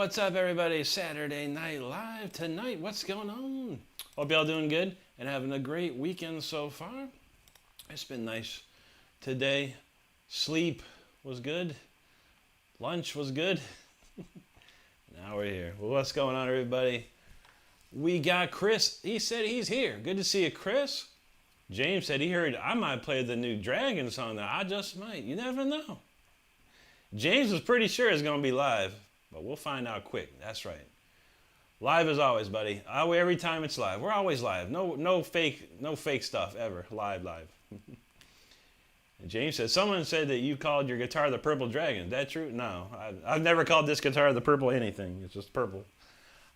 what's up, everybody? Saturday Night Live tonight. What's going on? Hope y'all doing good and having a great weekend so far. It's been nice today. Sleep was good. Lunch was good. Now we're here. Well, what's going on, everybody? We got Chris. He said he's here. Good to see you, Chris. James said he heard I might play the new Dragon song. Now I just might. You never know. James was pretty sure it's going to be live, but we'll find out quick. That's right. Live as always, buddy. Every time it's live. We're always live. No fake stuff ever. Live. And James said, someone said that you called your guitar the Purple Dragon. Is that true? No. I've never called this guitar the Purple anything. It's just purple.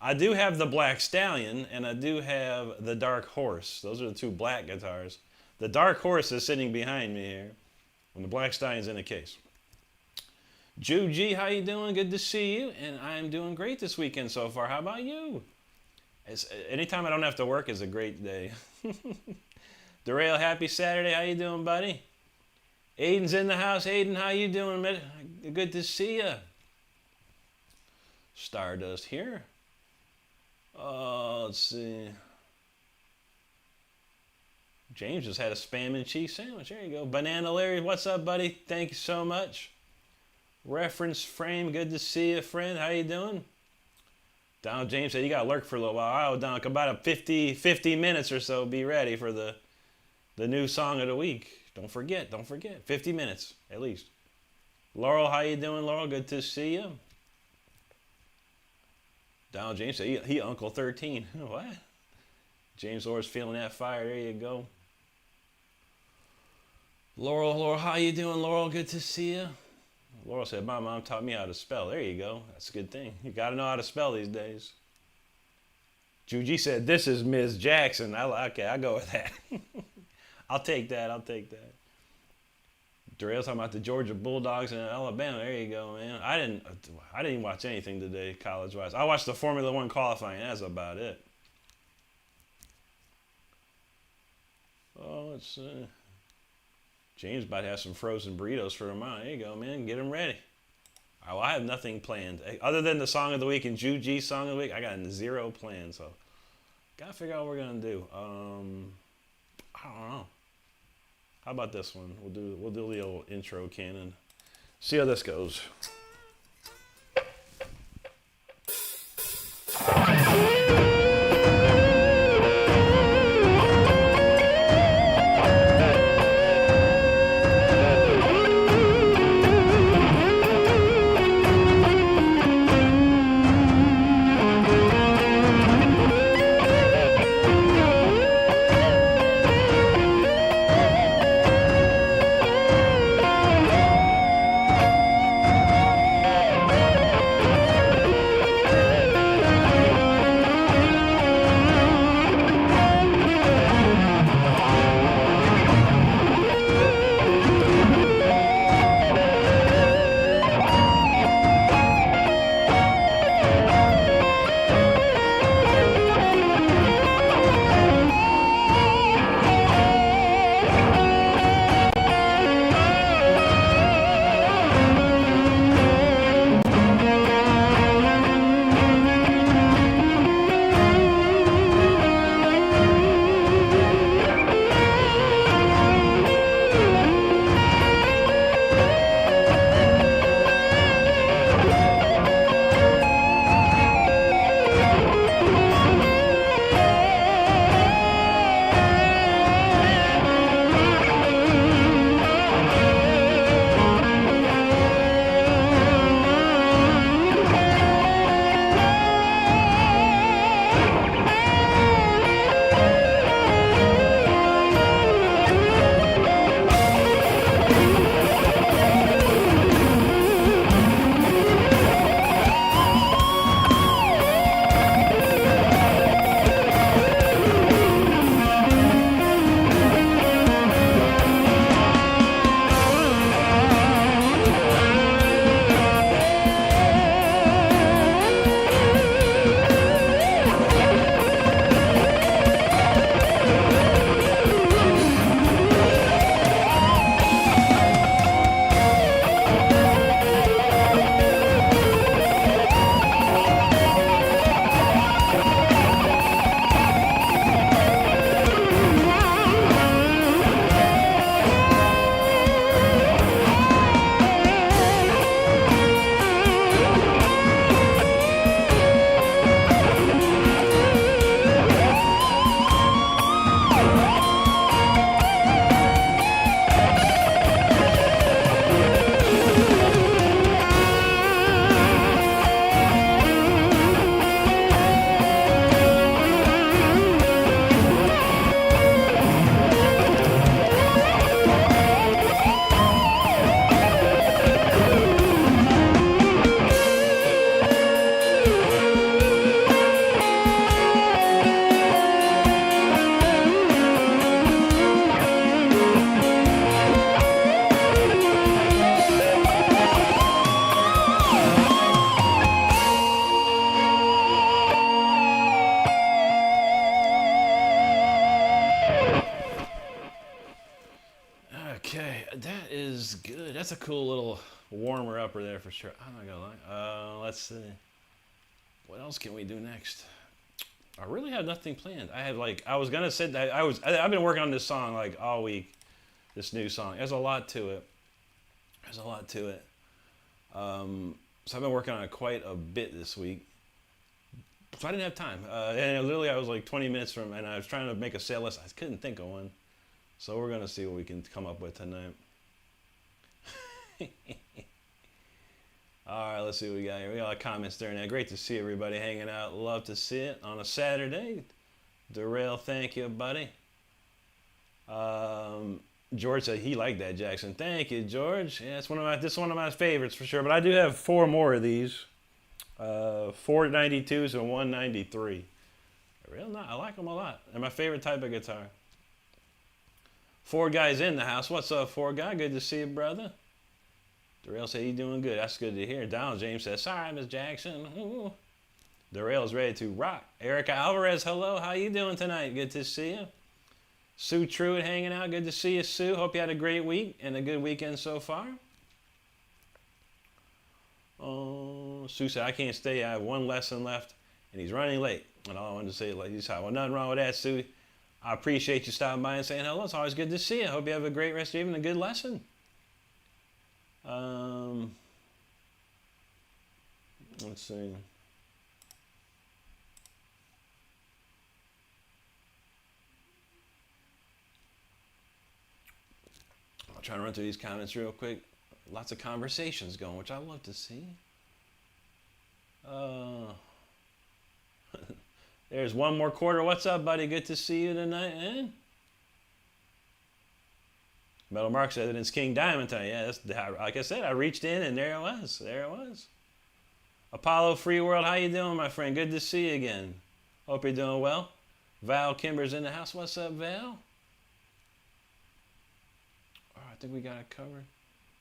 I do have the Black Stallion, and I do have the Dark Horse. Those are the two black guitars. The Dark Horse is sitting behind me here, and the Black Stallion's in the case. Juji, how you doing? Good to see you. And I'm doing great this weekend so far. How about you? Anytime I don't have to work is a great day. Derail, happy Saturday. How you doing, buddy? Aiden's in the house. Aiden, how you doing? Good to see you. Stardust here. Oh, let's see. James just had a Spam and cheese sandwich. There you go. Banana Larry, what's up, buddy? Thank you so much. Reference Frame, good to see you, friend. How you doing? Donald James said you got to lurk for a little while. Donald, about 50 minutes or so. Be ready for the new song of the week. Don't forget. 50 minutes, at least. Laurel, how you doing, Laurel? Good to see you. Donald James said he Uncle 13. What? James Orr's feeling that fire. There you go. Laurel, how you doing, Laurel? Good to see you. Laurel said, my mom taught me how to spell. There you go. That's a good thing. You got to know how to spell these days. Juji said, this is Ms. Jackson. Okay, I'll go with that. I'll take that. Darrell's talking about the Georgia Bulldogs in Alabama. There you go, man. I didn't watch anything today, college-wise. I watched the Formula One qualifying. That's about it. Oh, let's see. James about to have some frozen burritos for tomorrow. There you go, man. Get them ready. All right, well, I have nothing planned. Other than the Song of the Week and Juji's Song of the Week, I got zero plans. So, got to figure out what we're going to do. I don't know. How about this one? We'll do the old intro canon. See how this goes. Okay, that is good. That's a cool little warmer upper there for sure. I'm not gonna lie. Let's see. What else can we do next? I really have nothing planned. I was gonna say that I've been working on this song like all week. This new song. There's a lot to it. So I've been working on it quite a bit this week. So I didn't have time. And literally I was like 20 minutes from, and I was trying to make a sale list. I couldn't think of one. So we're gonna see what we can come up with tonight. All right, let's see what we got here. We got a lot of comments there now. Great to see everybody hanging out. Love to see it on a Saturday. Darrell, thank you, buddy. George said he liked that, Jackson. Thank you, George. Yeah, this is one of my favorites for sure. But I do have 4 more of these. 492s and 193. I like them a lot. They're my favorite type of guitar. Ford guy's in the house. What's up, Ford guy? Good to see you, brother. Darrell said he's doing good. That's good to hear. Donald James says, sorry, Miss Jackson. Ooh. Darrell's ready to rock. Erica Alvarez, hello. How you doing tonight? Good to see you. Sue Truitt hanging out. Good to see you, Sue. Hope you had a great week and a good weekend so far. Sue said, I can't stay. I have 1 lesson left, and he's running late. And all I wanted to say, like you said, well, nothing wrong with that, Sue. I appreciate you stopping by and saying hello. It's always good to see you. Hope you have a great rest of your evening, a good lesson. Let's see. I'll try to run through these comments real quick. Lots of conversations going, which I love to see. There's 1 more quarter. What's up, buddy? Good to see you tonight, man. Metal Mark said that it's King Diamond time. Yeah, like I said, I reached in and there it was. Apollo Free World, how you doing, my friend? Good to see you again. Hope you're doing well. Val Kimber's in the house. What's up, Val? Oh, I think we got it covered.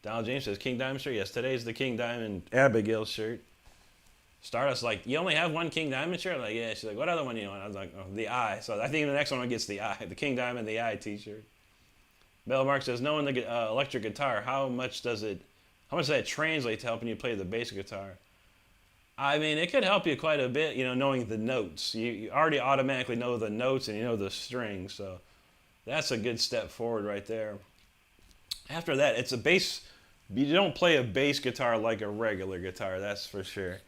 Donald James says King Diamond shirt. Yes, today's the King Diamond Abigail shirt. Stardust like, you only have 1 King Diamond shirt? I'm like, yeah. She's like, what other one do you want? I was like, oh, the Eye. So I think the next one gets the Eye, the King Diamond, the Eye t-shirt. Bell Mark says, knowing the electric guitar, how much does that translate to helping you play the bass guitar? I mean, it could help you quite a bit, knowing the notes. You already automatically know the notes and you know the strings, so that's a good step forward right there. After that, it's a bass. You don't play a bass guitar like a regular guitar, that's for sure.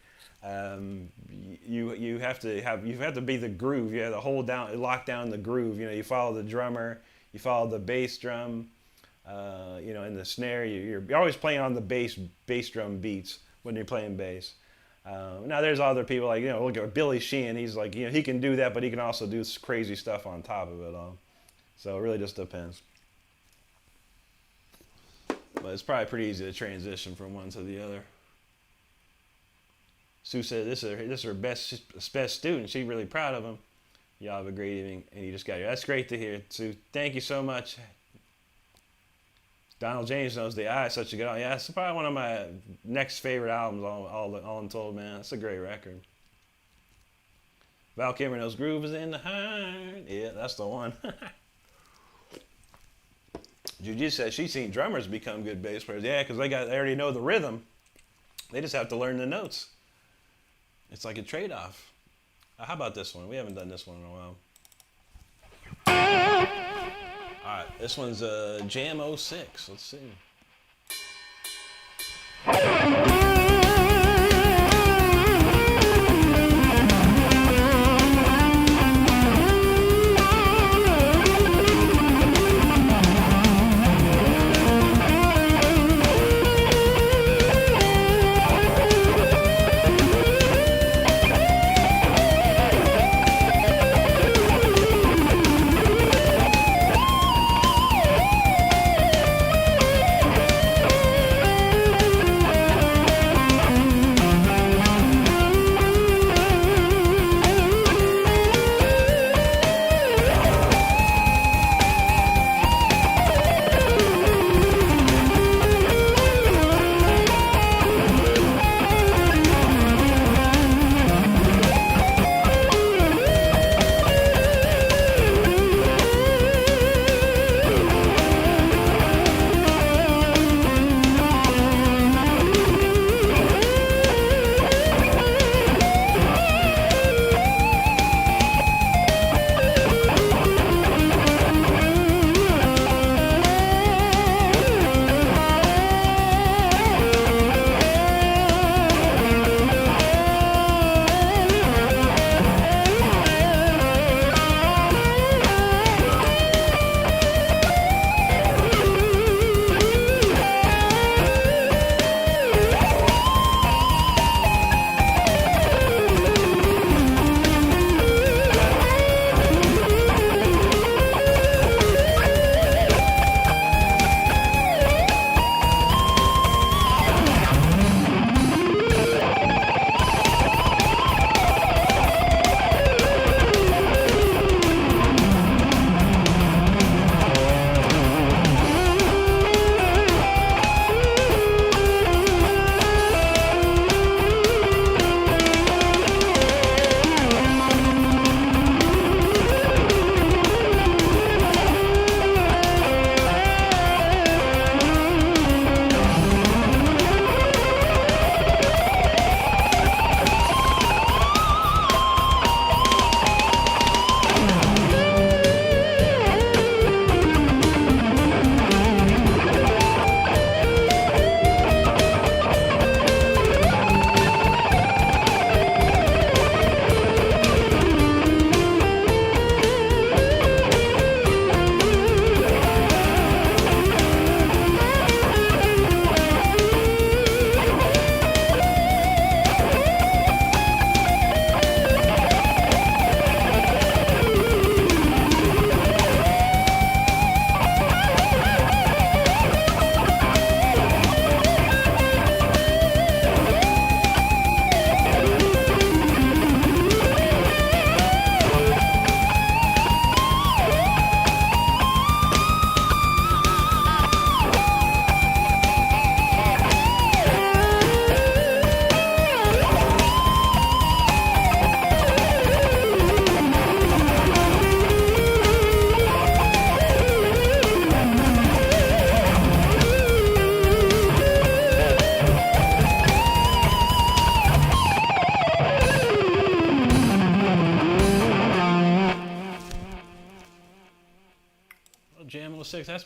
You have to be the groove. You have to lock down the groove. You follow the drummer, you follow the bass drum, in the snare. You're always playing on the bass drum beats when you're playing bass. Now there's other people like, look at Billy Sheehan. He's like, he can do that, but he can also do crazy stuff on top of it all. So it really just depends. But it's probably pretty easy to transition from one to the other. Sue said this is her best student. She's really proud of him. Y'all have a great evening, and you just got here. That's great to hear, Sue. Thank you so much. Donald James knows the Eye is such a good album. Yeah, it's probably one of my next favorite albums, all untold, man. It's a great record. Val Kimmer knows Groove is in the Heart. Yeah, that's the one. Juju says she's seen drummers become good bass players. Yeah, because they already know the rhythm. They just have to learn the notes. It's like a trade-off. How about this one? We haven't done this one in a while. All right, this one's Jam 06. Let's see.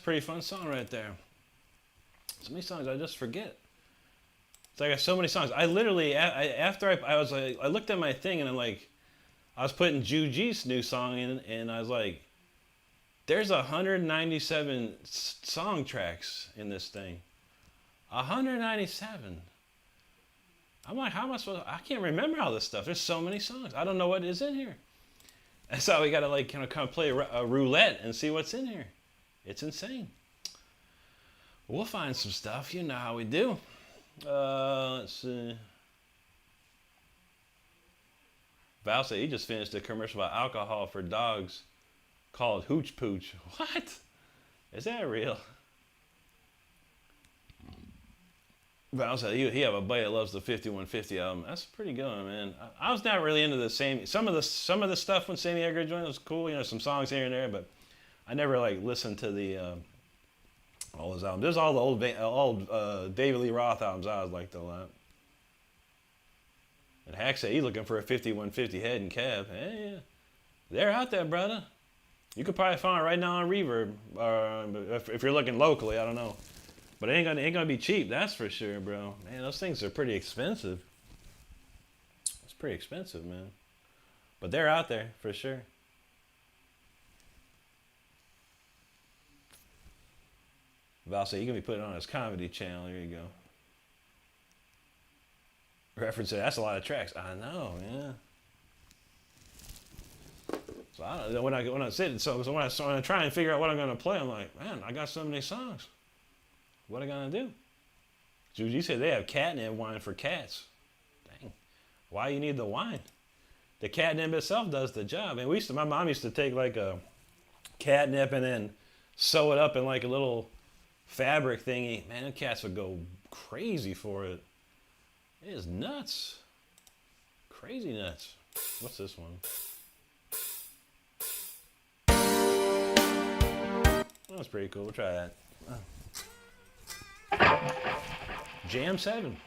pretty fun song right there. So many songs I just forget. It's like I have so many songs. I literally, after I was like, I looked at my thing and I'm like, I was putting Juji's new song in, and I was like, there's 197 song tracks in this thing. 197. I'm like, how am I supposed to, I can't remember all this stuff. There's so many songs. I don't know what is in here. And so we got to like kind of play a roulette and see what's in here. It's insane. We'll find some stuff. You know how we do. Let's see. Val said he just finished a commercial about alcohol for dogs called Hooch Pooch. What? Is that real? Val said he have a buddy that loves the 5150 album. That's pretty good, man. I was not really into the same. Some of the stuff when Sammy Hagar joined was cool. You know, some songs here and there, but I never like listened to the all his albums. There's all the old David Lee Roth albums I was liked a lot. And Hack said he's looking for a 5150 head and cab. Hey, yeah. They're out there, brother. You could probably find it right now on Reverb, if you're looking locally. I don't know, but it ain't gonna be cheap. That's for sure, bro. Man, those things are pretty expensive. It's pretty expensive, man. But they're out there for sure. Val said you can be putting it on his comedy channel. There you go. Reference it. That's a lot of tracks. I know, yeah. So I don't know when I sit. So when I try and figure out what I'm gonna play, I'm like, man, I got so many songs. What am I gonna do? Juji said they have catnip wine for cats. Dang, why you need the wine? The catnip itself does the job. And my mom used to take like a catnip and then sew it up in like a little fabric thingy. Man, the cats would go crazy for it. It is nuts. Crazy nuts. What's this one? That's pretty cool. We'll try that. Jam 7.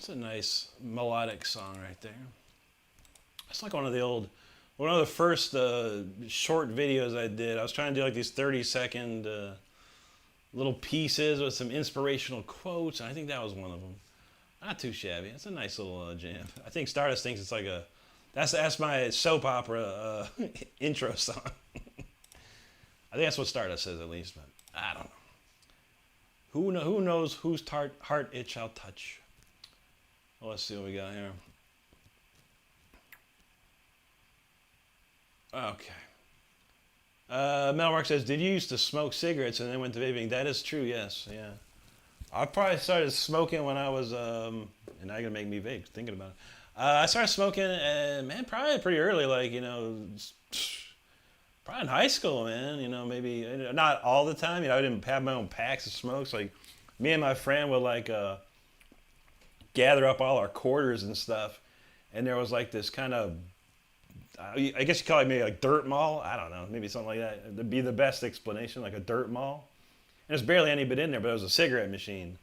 That's a nice melodic song right there. It's like one of the first short videos I did. I was trying to do like these 30-second little pieces with some inspirational quotes. And I think that was one of them. Not too shabby. It's a nice little jam. I think Stardust thinks it's like that's my soap opera intro song. I think that's what Stardust says at least, but I don't know. Who knows whose heart it shall touch? Well, let's see what we got here. Okay. Melmark says, did you used to smoke cigarettes and then went to vaping? That is true, yes. Yeah. I probably started smoking when I was, and now you're going to make me vape thinking about it. I started smoking, man, probably pretty early, like, probably in high school, man, maybe, not all the time. I didn't have my own packs of smokes. Like, me and my friend would, like, gather up all our quarters and stuff, and there was, like, this kind of, I guess you call it maybe like dirt mall. I don't know, maybe something like that. It'd be the best explanation, like a dirt mall. And there's barely anybody in there, but it was a cigarette machine,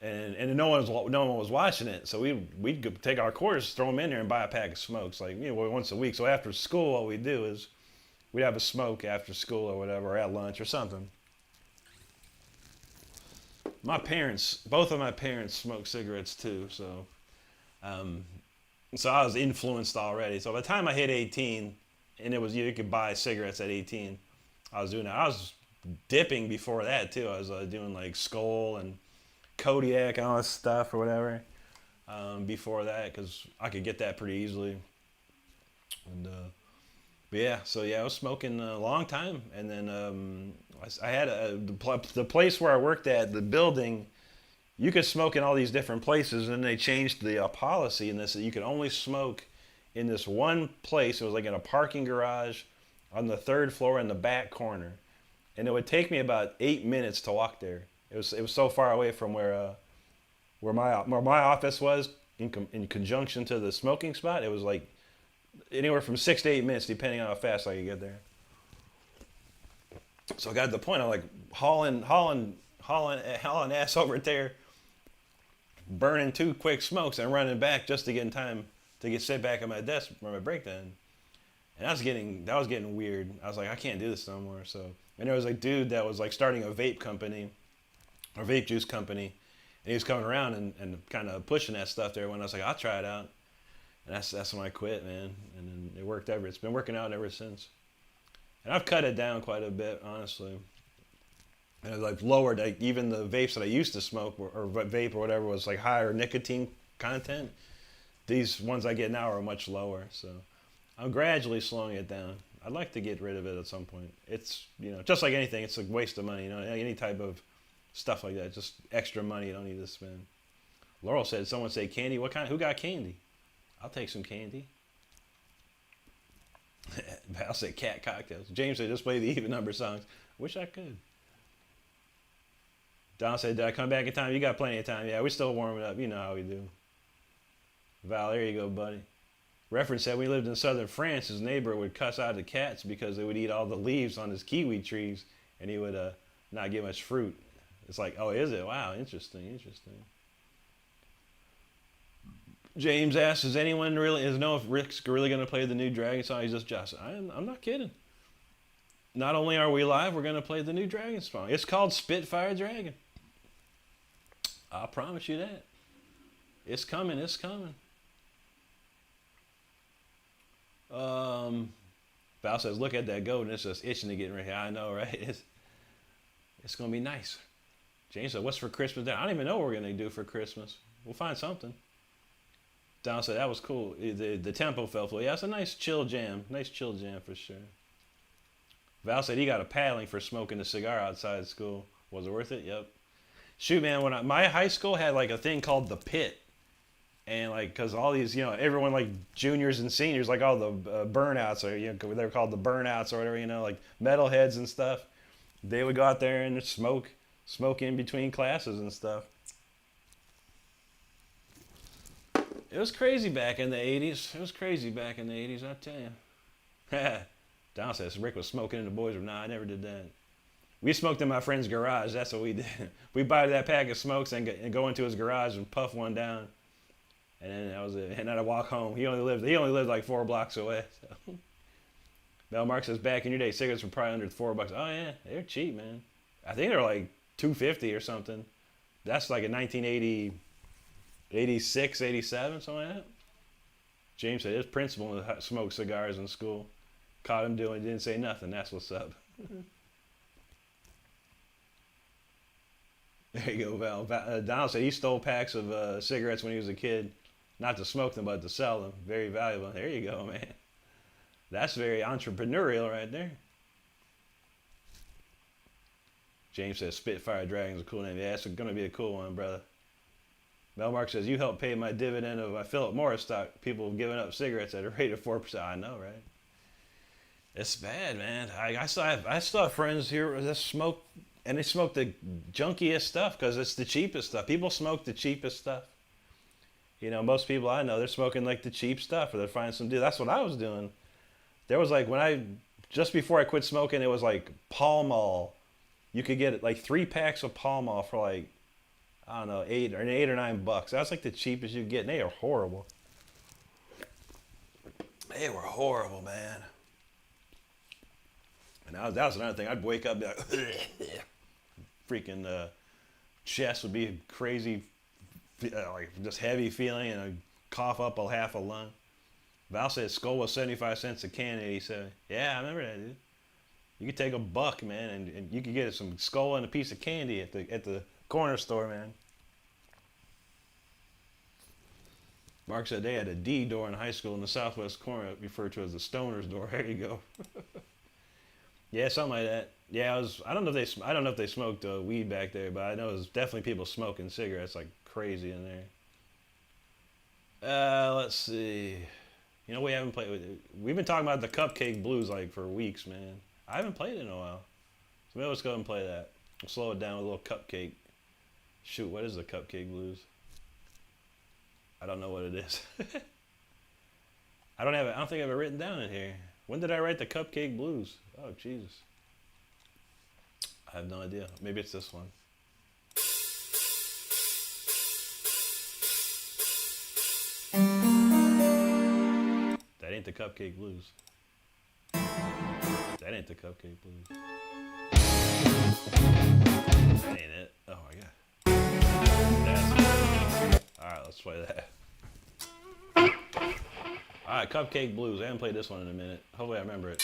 and no one was watching it. So we'd go take our quarters, throw them in there, and buy a pack of smokes, like once a week. So after school, what we'd do is we'd have a smoke after school or whatever, or at lunch or something. Both of my parents smoked cigarettes too, so. So I was influenced already. So by the time I hit 18, and it was you could buy cigarettes at 18, I was doing that. I was dipping before that too. I was doing like Skoal and Kodiak and all this stuff or whatever before that, because I could get that pretty easily. And but yeah, so yeah, I was smoking a long time, and then I had the place where I worked at, the building. You could smoke in all these different places, and then they changed the policy in this that you could only smoke in this one place. It was like in a parking garage on the 3rd floor in the back corner, and it would take me about 8 minutes to walk there. It was so far away from where my office was in conjunction to the smoking spot. It was like anywhere from 6 to 8 minutes, depending on how fast I could get there. So I got to the point of like hauling ass over there, burning 2 quick smokes and running back just to get in time to sit back at my desk for my break then. And that was getting weird. I was like, I can't do this no more. So, and there was a dude that was like starting a vape company, or vape juice company, and he was coming around and kind of pushing that stuff there. When I was like, I'll try it out. And that's when I quit, man. And then it's been working out ever since. And I've cut it down quite a bit, honestly. And I've like lowered, like even the vapes that I used to smoke or vape or whatever was like higher nicotine content. These ones I get now are much lower. So I'm gradually slowing it down. I'd like to get rid of it at some point. It's, just like anything, it's a waste of money. Any type of stuff like that, just extra money you don't need to spend. Laurel said, someone say candy. Who got candy? I'll take some candy. Val said cat cocktails. James said, just play the even number songs. Wish I could. Don said, did I come back in time? You got plenty of time. Yeah, we're still warming up. You know how we do. Val, there you go, buddy. Reference said, when he lived in southern France, his neighbor would cuss out the cats because they would eat all the leaves on his kiwi trees, and he would not get much fruit. It's like, oh, is it? Wow, interesting. James asks, does anyone know if Rick's really going to play the new Dragon song? He's just joshing. I'm not kidding. Not only are we live, we're going to play the new Dragon song. It's called Spitfire Dragon. I promise you that. It's coming. Val says, look at that goat, and it's just itching to get in right here. I know, right? It's going to be nice. James said, what's for Christmas? I don't even know what we're going to do for Christmas. We'll find something. Don said, that was cool. The tempo felt full. Yeah, it's a nice chill jam. Nice chill jam for sure. Val said he got a paddling for smoking a cigar outside school. Was it worth it? Yep. Shoot, man, my high school had like a thing called the pit. And like, cause all these, everyone like juniors and seniors, like all the burnouts, or they're called the burnouts or whatever, like metalheads and stuff. They would go out there and smoke in between classes and stuff. It was crazy back in the 80s. I tell you. Don says Rick was smoking in the boys' room. Nah, I never did that. We smoked in my friend's garage. That's what we did. We buy that pack of smokes and go into his garage and puff one down. And then that was it. And then I walk home. He only lived like 4 blocks away. So. Mel Mark says, back in your day, cigarettes were probably under $4. Oh yeah, they're cheap, man. I think they're like $2.50 or something. That's like in 1980, 86, 87, something like that. James said his principal smoked cigars in school. Caught him doing it, didn't say nothing. That's what's up. There you go, Val. Donald said he stole packs of cigarettes when he was a kid. Not to smoke them, but to sell them. Very valuable. There you go, man. That's very entrepreneurial right there. James says Spitfire Dragon's a cool name. Yeah, it's going to be a cool one, brother. Mel Mark says, you helped pay my dividend of my Philip Morris stock. People giving up cigarettes at a rate of 4%. I know, right? It's bad, man. I still have friends here that smoke, and they smoke the junkiest stuff because it's the cheapest stuff. People smoke the cheapest stuff. You know, most people I know, they're smoking like the cheap stuff, or they're finding some deal. That's what I was doing. There was like, just before I quit smoking, it was like Pall Mall. You could get like 3 packs of Pall Mall for like, I don't know, $8 or $9. That's like the cheapest you get, and they are horrible. They were horrible, man. And that was another thing. I'd wake up, and be like, freaking chest would be crazy, like just heavy feeling, and I'd cough up a half a lung. Val said Skull was 75 cents a can in 87. Yeah, I remember that, dude. You could take $1, man, and you could get some Skull and a piece of candy at the corner store, man. Mark said they had a D door in high school in the southwest corner, referred to as the stoner's door. There you go. Yeah, something like that. Yeah, I don't know if they smoked weed back there, but I know there's definitely people smoking cigarettes like crazy in there. Let's see. You know, we've been talking about the Cupcake Blues like for weeks, man. I haven't played it in a while. So maybe let's go and play that. We'll slow it down with a little Cupcake. Shoot, what is the Cupcake Blues? I don't know what it is. I don't think I have it written down in here. When did I write the Cupcake Blues? Oh, Jesus. I have no idea. Maybe it's this one. That ain't the Cupcake Blues. That ain't the Cupcake Blues. That ain't it. Oh my God. That's it. Alright, let's play that. Alright, Cupcake Blues. I haven't played this one in a minute. Hopefully I remember it.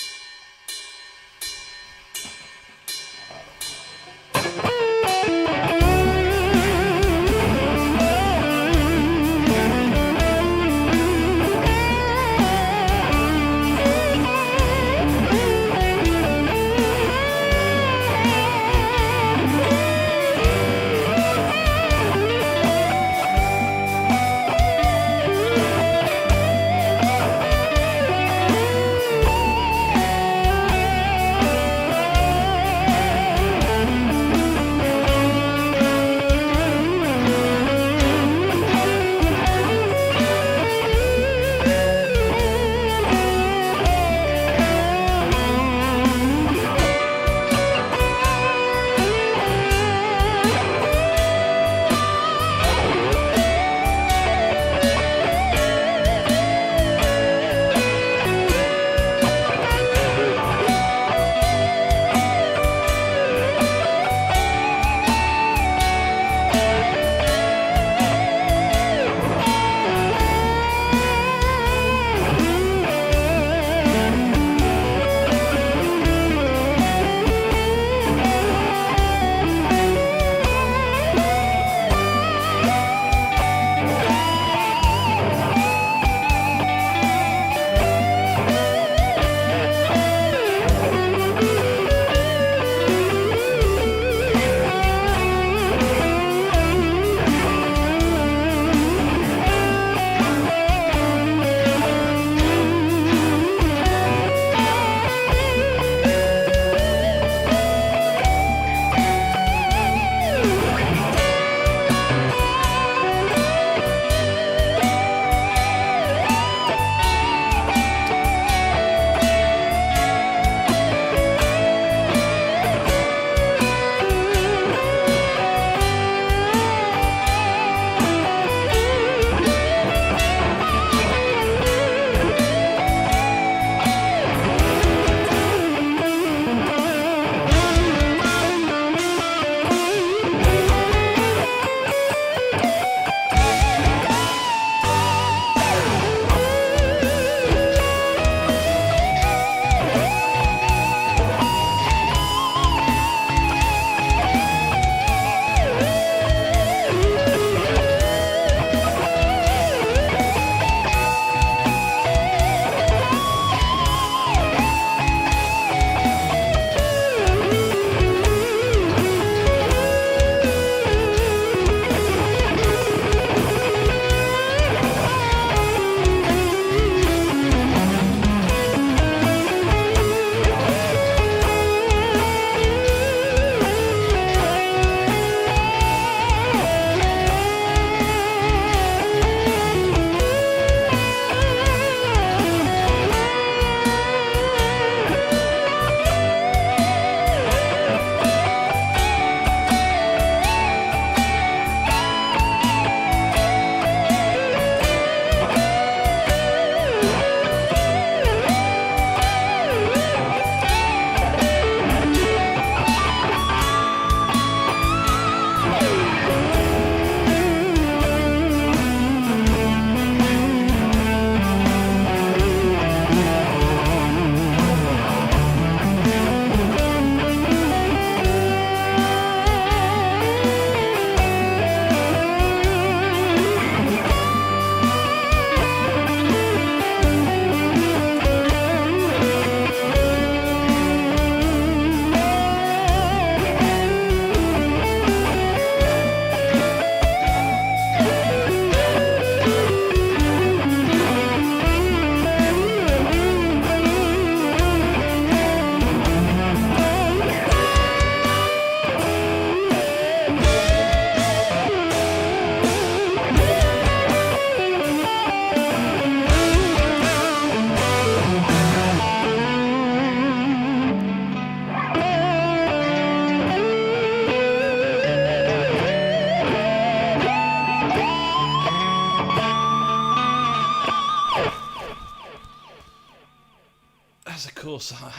cool song.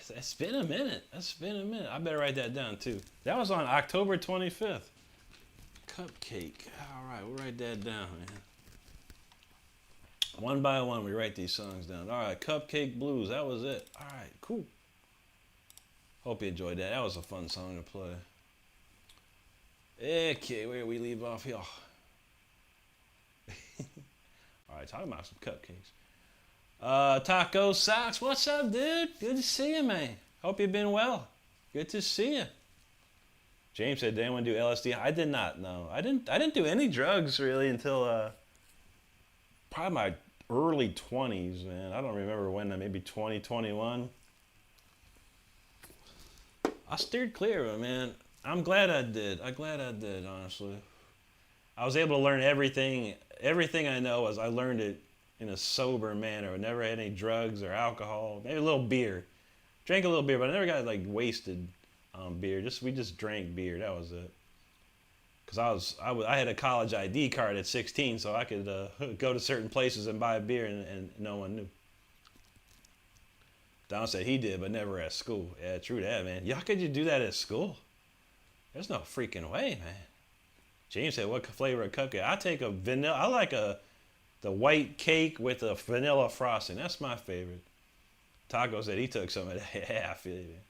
It's been a minute. It's been a minute. I better write that down too. That was on October 25th. Cupcake. All right, we'll write that down, man. One by one, we write these songs down. All right, Cupcake Blues. That was it. All right, cool. Hope you enjoyed that. That was a fun song to play. Okay, where we leave off here? All right, talking about some cupcakes. Taco Socks, what's up, dude? Good to see you, man. Hope you've been well. Good to see you. James said, "Did anyone do LSD?" I did not. No, I didn't do any drugs really until probably my early 20s, man. I don't remember when. Maybe 2021. I steered clear of it, man. I'm glad I did. Honestly. I was able to learn everything. Everything I know I learned it in a sober manner. I never had any drugs or alcohol. Maybe a little beer. Drank a little beer, but I never got like wasted on beer. We just drank beer. That was it. Cause I had a college ID card at 16, so I could go to certain places and buy beer, and no one knew. Don said he did, but never at school. Yeah, true that, man. How could you do that at school? There's no freaking way, man. James said, "What flavor of cupcake?" I take a vanilla. I like the white cake with a vanilla frosting. That's my favorite. Taco said he took some of that. Yeah, I feel you, man.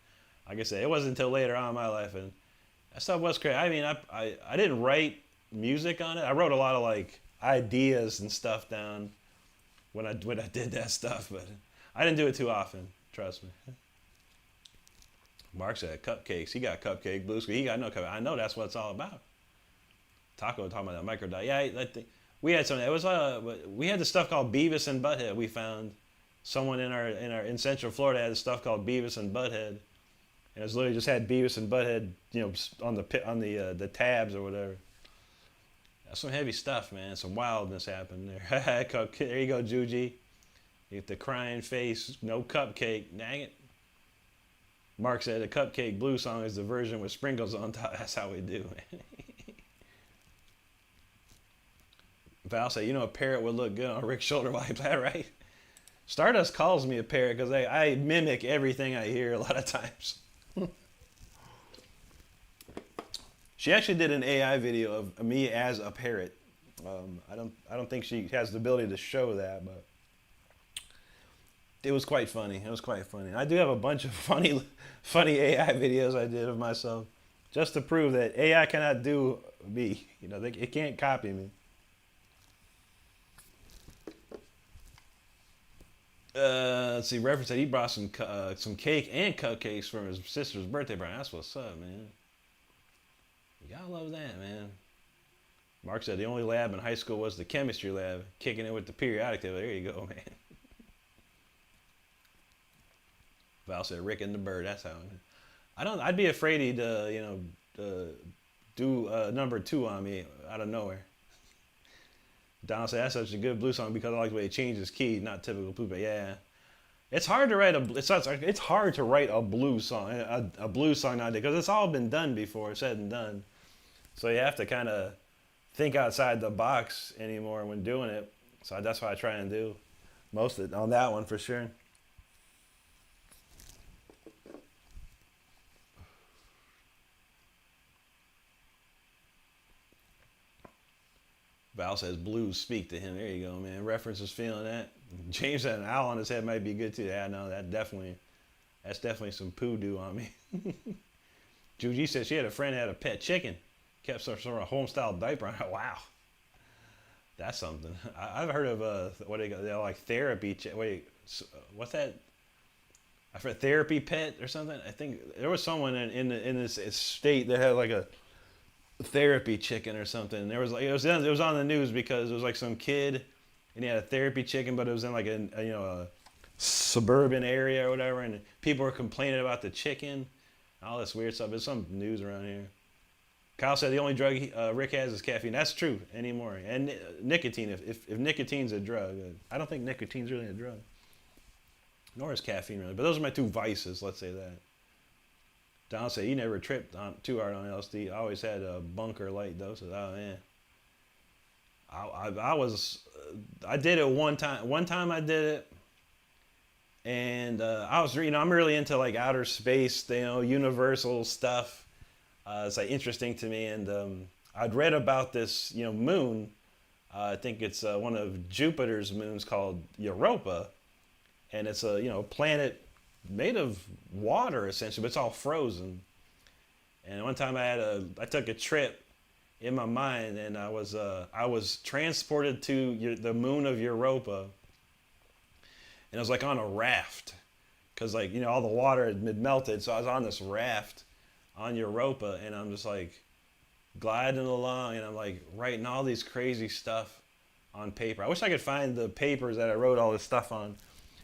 Like I said, it wasn't until later on in my life, and that stuff was crazy. I mean, I didn't write music on it. I wrote a lot of like ideas and stuff down when I did that stuff, but I didn't do it too often. Trust me. Mark said cupcakes. He got cupcake blues. He got no cupcake. I know that's what it's all about. Taco talking about that micro diet. Yeah, I think we had some. It was we had the stuff called Beavis and Butthead. We found someone in Central Florida had the stuff called Beavis and Butthead, and it was literally just had Beavis and Butthead, on the tabs or whatever. That's some heavy stuff, man. Some wildness happened there. There you go, Juji. You get the crying face. No cupcake. Dang it. Mark said the Cupcake Blue song is the version with sprinkles on top. That's how we do, man. Val said, a parrot would look good on Rick's shoulder while he played, right? Stardust calls me a parrot because I mimic everything I hear a lot of times. She actually did an AI video of me as a parrot. I don't think she has the ability to show that, but it was quite funny. I do have a bunch of funny AI videos I did of myself just to prove that AI cannot do me. It can't copy me. Let's see. Reference said he brought some cake and cupcakes from his sister's birthday party. That's what's up, man. You gotta love that, man. Mark said the only lab in high school was the chemistry lab, kicking it with the periodic table. There you go, man. Val said Rick and the Bird. That's how. I'd be afraid he'd do number 2 on me out of nowhere. Don said that's such a good blues song because I like the way it changes key, not typical blues. But yeah, it's hard to write it's hard to write a blues song, a blues song nowadays because it's all been done before, said and done. So you have to kind of think outside the box anymore when doing it. So that's what I try and do most of it on that one for sure. Val says blues speak to him. There you go, man. Reference is feeling that. James said an owl on his head might be good too. Yeah, no, that's definitely some poodoo on me. Juji said she had a friend that had a pet chicken. Kept some sort of home-style diaper on it. Wow. That's something. I've heard of what they're like therapy. What's that? I've heard therapy pet or something. I think there was someone in this state that had like a therapy chicken or something. There was like it was on the news because it was like some kid and he had a therapy chicken, but it was in like a suburban area or whatever, and people were complaining about the chicken, all this weird stuff. There's some news around here. Kyle said the only drug Rick has is caffeine. That's true anymore, and nicotine. If nicotine's a drug, I don't think nicotine's really a drug, nor is caffeine really. But those are my 2 vices. Let's say that. Don said he never tripped too hard on LSD. I always had a bunker light doses. Oh man, I did it one time. One time I did it, And I was, I'm really into like outer space, universal stuff. It's like interesting to me. And I'd read about this, moon. I think it's one of Jupiter's moons called Europa, and it's a planet made of water essentially, but it's all frozen. And one time I took a trip in my mind, and I was transported to the moon of Europa, and I was like on a raft, because like all the water had melted, so I was on this raft on Europa, and I'm just like gliding along, and I'm like writing all these crazy stuff on paper. I wish I could find the papers that I wrote all this stuff on,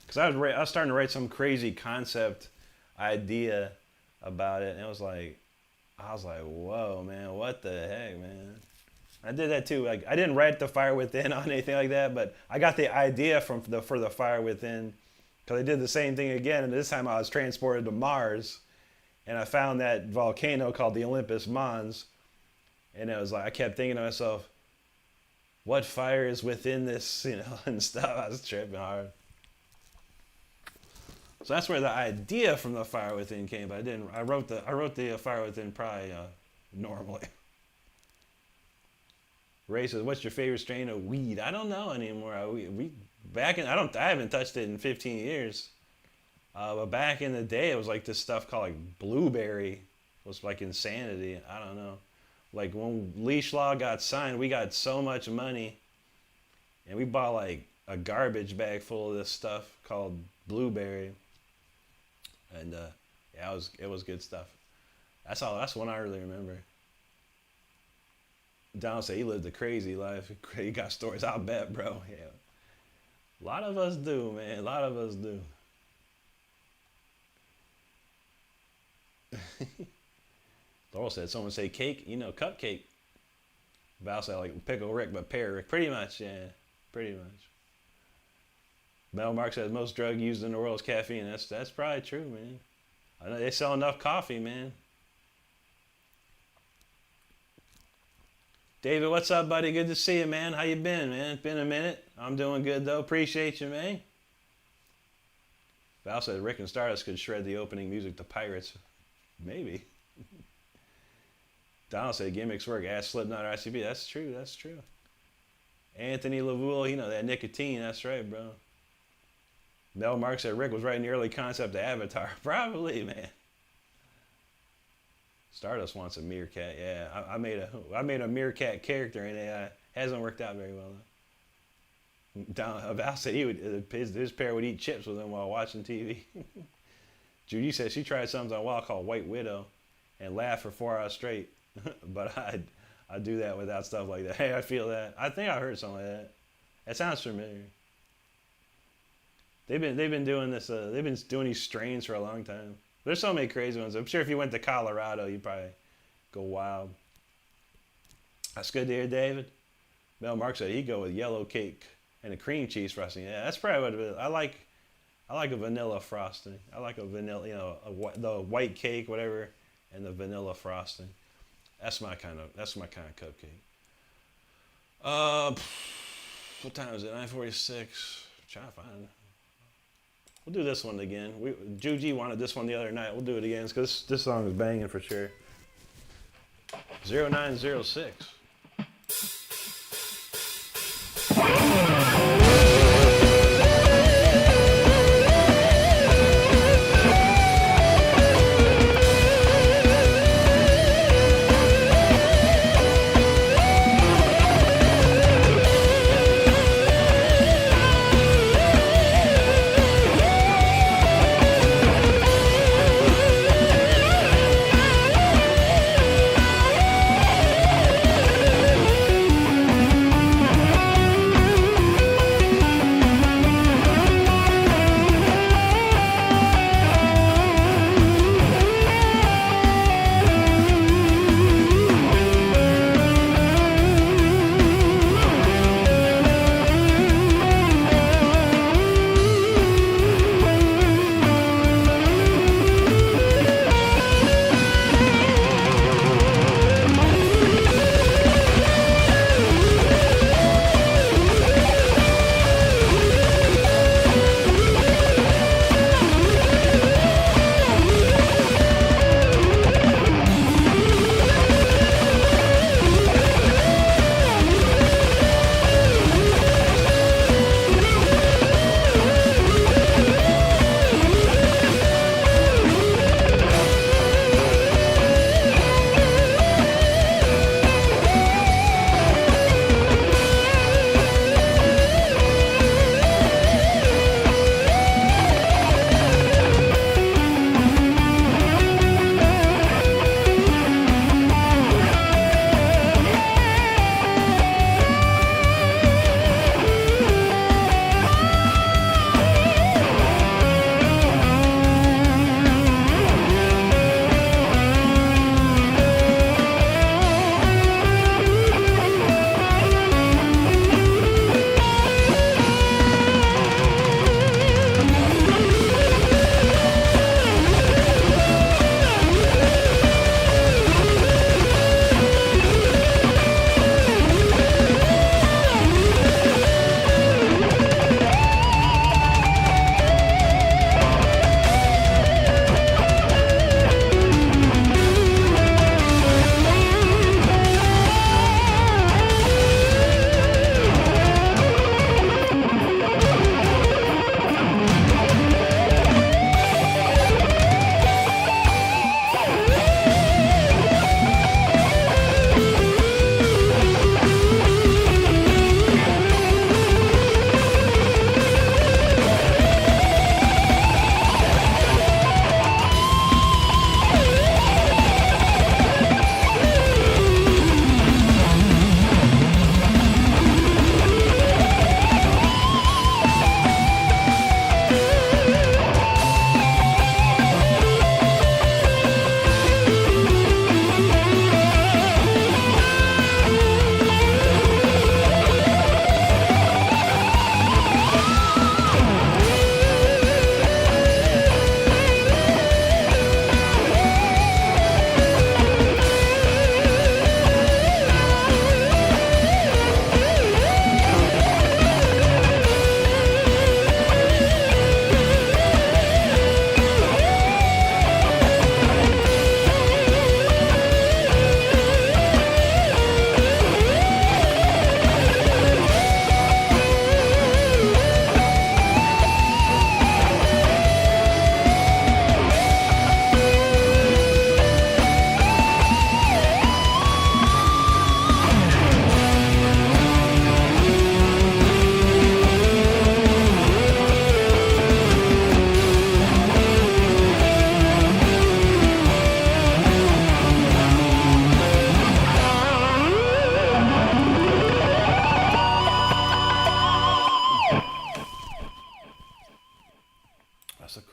because I was starting to write some crazy concept idea about it, and I was like, whoa, man, what the heck, man. I did that too. Like, I didn't write The Fire Within on anything like that, but I got the idea for the Fire Within, because I did the same thing again, and this time I was transported to Mars, and I found that volcano called the Olympus Mons, and it was like, I kept thinking to myself, what fire is within this, and stuff. I was tripping hard. So that's where the idea from The Fire Within came, but I wrote the Fire Within probably normally. Ray says, "What's your favorite strain of weed?" I don't know anymore. I haven't touched it in 15 years. But back in the day, it was like this stuff called like blueberry. It was like insanity. I don't know. Like when leash law got signed, we got so much money, and we bought like a garbage bag full of this stuff called blueberry. And yeah, it was good stuff. That's one I really remember. Donald said he lived a crazy life. He got stories, I'll bet, bro. Yeah. A lot of us do, man. A lot of us do. Laurel said, someone say cake, cupcake. Val said like pickle Rick, but pear Rick. Pretty much, yeah. Pretty much. Mel Mark says most drug used in the world is caffeine. That's probably true, man. I know they sell enough coffee, man. David, what's up, buddy? Good to see you, man. How you been, man? It's been a minute. I'm doing good, though. Appreciate you, man. Val said Rick and Stardust could shred the opening music to Pirates. Maybe. Donald said gimmicks work. Ask Slipknot or ICP. That's true. That's true. Anthony LaVoule, that nicotine. That's right, bro. Mel Mark said Rick was writing the early concept of Avatar. Probably, man. Stardust wants a meerkat. Yeah, I made a meerkat character in AI. Hasn't worked out very well though. Val said his pair would eat chips with him while watching TV. Judy said she tried something on a while called White Widow, and laughed for 4 hours straight. But I do that without stuff like that. Hey, I feel that. I think I heard something like that. That sounds familiar. They've been doing this. They've been doing these strains for a long time. There's so many crazy ones. I'm sure if you went to Colorado, you'd probably go wild. That's good to hear, David. Mel Mark said he'd go with yellow cake and a cream cheese frosting. Yeah, that's probably what it is. I like a vanilla frosting. I like a vanilla, the white cake, whatever, and the vanilla frosting. That's my kind of cupcake. What time is it? 9:46. Trying to find it. We'll do this one again. Juji wanted this one the other night. We'll do it again because this song is banging for sure. 0906.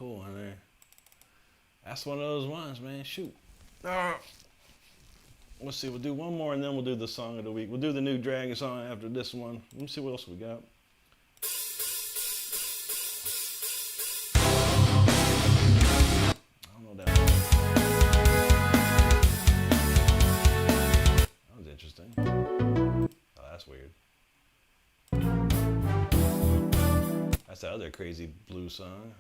cool one there. That's one of those ones, man. Shoot. Let's see. We'll do one more, and then we'll do the song of the week. We'll do the new Dragon song after this one. Let me see what else we got. I don't know that one. That was interesting. Oh, that's weird. That's the other crazy blues song.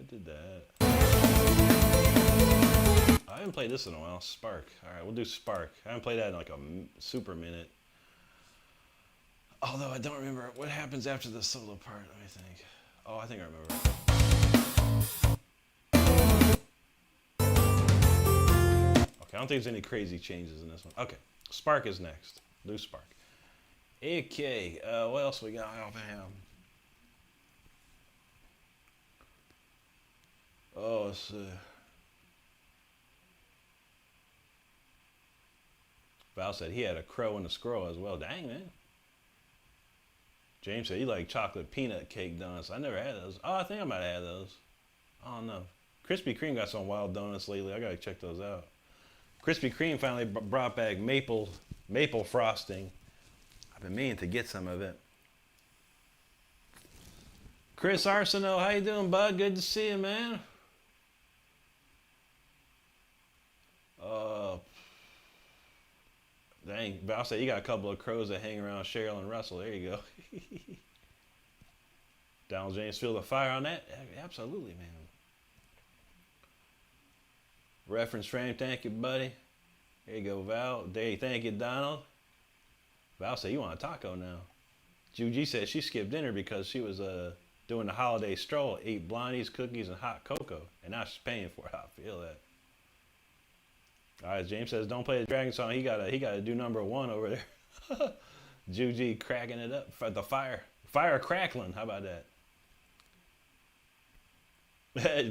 Did that. I haven't played this in a while. Spark. Alright, we'll do Spark. I haven't played that in like a super minute. Although I don't remember what happens after the solo part, let me think. Oh, I think I remember. Okay, I don't think there's any crazy changes in this one. Okay, Spark is next. Do Spark. Okay, what else we got? Oh, let's see. Val said he had a crow and a squirrel as well. Dang, man. James said he liked chocolate peanut cake donuts. I never had those. Oh, I think I might have had those. I don't know. Krispy Kreme got some wild donuts lately. I gotta check those out. Krispy Kreme finally brought back maple frosting. I've been meaning to get some of it. Chris Arsenault, how you doing, bud? Good to see you, man. Dang, Val said you got a couple of crows that hang around Cheryl and Russell. There you go. Donald James, feel the fire on that? Absolutely, man. Reference frame, thank you, buddy. There you go, Val. There, thank you, Donald. Val said you want a taco now. Juji said she skipped dinner because she was doing the holiday stroll, ate blondies, cookies, and hot cocoa, and now she's paying for it. I feel that. All right, James says don't play the Dragon song. He gotta do number one over there. Juji cracking it up for the fire crackling. How about that?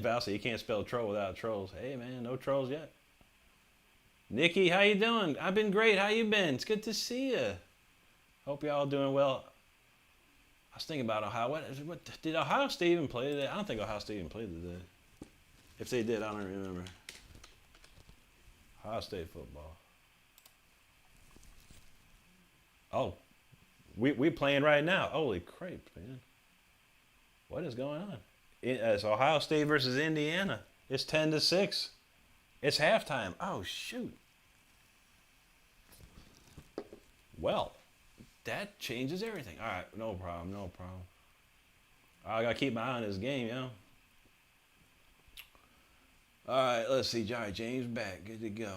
Val said you can't spell troll without trolls. Hey man, no trolls yet. Nikki, how you doing? I've been great. How you been? It's good to see you. Hope y'all doing well. I was thinking about Ohio. What did Ohio State even play today? I don't think Ohio State even played today. If they did, I don't remember. Ohio State football. Oh, we playing right now. Holy crap, man! What is going on? It's Ohio State versus Indiana. It's 10-6. It's halftime. Oh shoot. Well, that changes everything. All right, no problem, no problem. I gotta keep my eye on this game, yo. All right, let's see. All right, James back. Good to go.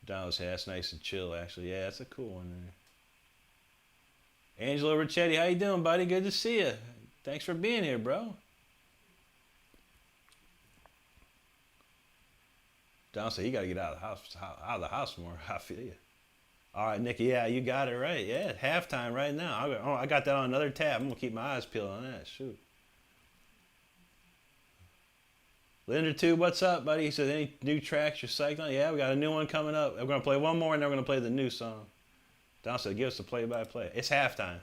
Dallas, that's nice and chill, actually. Yeah, that's a cool one there. Angelo Ricchetti, how you doing, buddy? Good to see you. Thanks for being here, bro. Don said you got to get out of the house more. I feel you. All right, Nikki. Yeah, you got it right. Yeah, halftime right now. I got that on another tab. I'm gonna keep my eyes peeled on that. Shoot. Linder Tube, what's up, buddy? He says, any new tracks you're psyched on? Yeah, we got a new one coming up. We're going to play one more, and then we're going to play the new song. Don said, give us a play-by-play. It's halftime.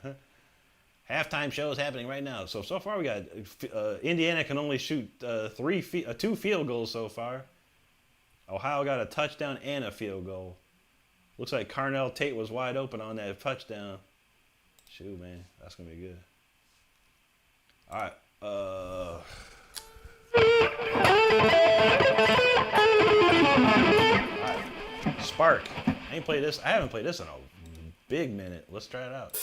Halftime show is happening right now. So far we got Indiana can only shoot 2 field goals so far. Ohio got a touchdown and a field goal. Looks like Carnell Tate was wide open on that touchdown. Shoot, man. That's going to be good. All right. Alright, Spark. I haven't played this in a big minute. Let's try it out.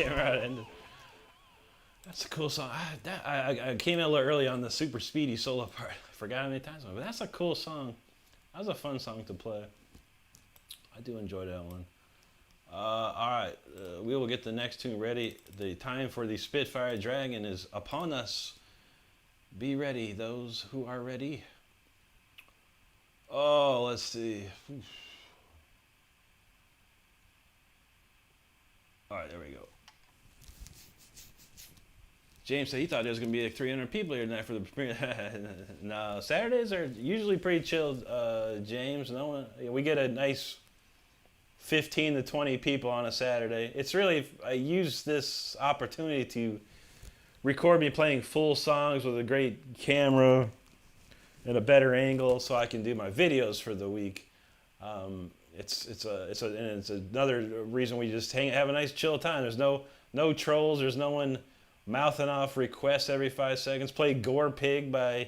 can't remember how it ended. That's a cool song. I came in a little early on the super speedy solo part. I forgot how many times, but that's a cool song. That was a fun song to play. I do enjoy that one. All right, we will get the next tune ready. The time for the Spitfire Dragon is upon us. Be ready, those who are ready. Oh, let's see. Oof. All right, there we go. James said he thought there was going to be like 300 people here tonight for the premiere. No, Saturdays are usually pretty chilled, James. No one, we get a nice 15 to 20 people on a Saturday. It's really, I use this opportunity to record me playing full songs with a great camera and a better angle so I can do my videos for the week. It's another reason we just have a nice chill time. There's no trolls. There's no one mouthing off requests every 5 seconds. Play Gore Pig by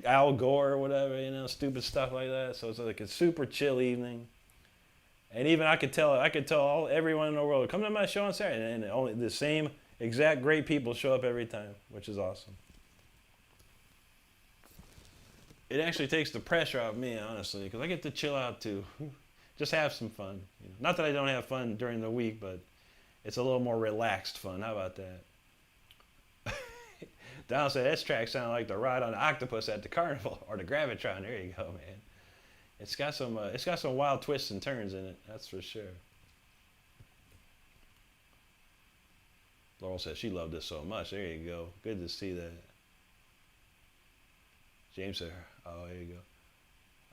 Al Gore or whatever, stupid stuff like that. So it's like a super chill evening. And even I could tell everyone in the world, come to my show on Saturday, and only the same exact great people show up every time, which is awesome. It actually takes the pressure off me, honestly, because I get to chill out too. Just have some fun. Not that I don't have fun during the week, but it's a little more relaxed fun. How about that? Don said, this track sounded like the ride on the octopus at the carnival, or the Gravitron. There you go, man. It's got some wild twists and turns in it, that's for sure. Laurel said she loved this so much. There you go. Good to see that. James said, oh, there you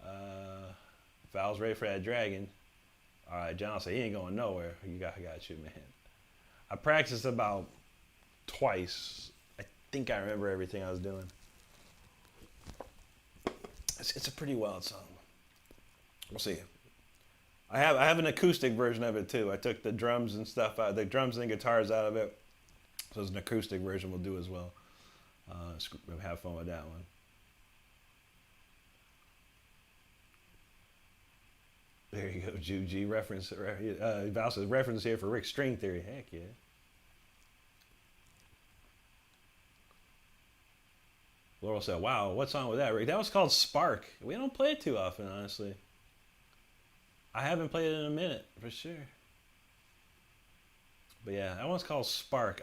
go. Val's ready for that dragon. All right, John said he ain't going nowhere. I got you, man. I practiced about twice. I think I remember everything I was doing. It's a pretty wild song. We'll see. I have an acoustic version of it too. I took the drums and stuff out, the drums and guitars out of it. So there's an acoustic version we'll do as well. Have fun with that one. There you go, Juji. Reference. Val says reference here for Rick's string theory. Heck yeah. Laurel said, wow, what song was that, Rick? That was called Spark. We don't play it too often, honestly. I haven't played it in a minute, for sure. But yeah, that one's called Spark.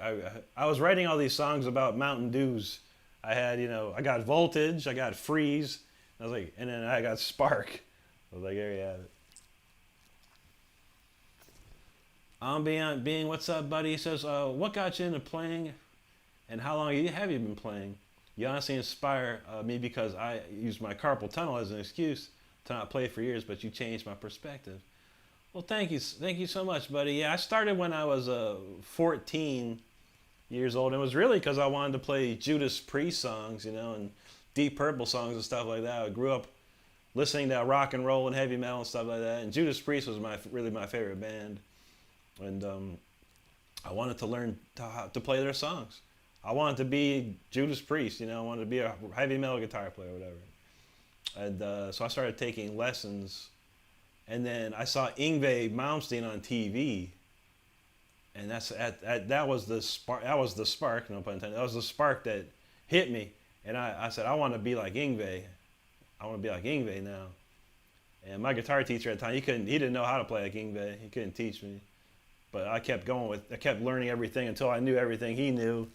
I was writing all these songs about Mountain Dews. I had, I got Voltage, I got Freeze, I was like, and then I got Spark. I was like, there you have it. Ambient Being, what's up, buddy? He says, what got you into playing, and how long have you been playing? You honestly inspire me because I used my carpal tunnel as an excuse to not play for years, but you changed my perspective. Well, thank you so much, buddy. Yeah, I started when I was 14 years old. It was really because I wanted to play Judas Priest songs, and Deep Purple songs and stuff like that. I grew up listening to rock and roll and heavy metal and stuff like that, and Judas Priest was really my favorite band. And I wanted to learn to play their songs. I wanted to be Judas Priest, I wanted to be a heavy metal guitar player or whatever. And so I started taking lessons. And then I saw Yngwie Malmsteen on TV. And that was the spark. That was the spark, no pun intended. That was the spark that hit me. And I said, I want to be like Yngwie. I want to be like Yngwie now. And my guitar teacher at the time, he didn't know how to play like Yngwie. He couldn't teach me. But I kept learning everything until I knew everything he knew.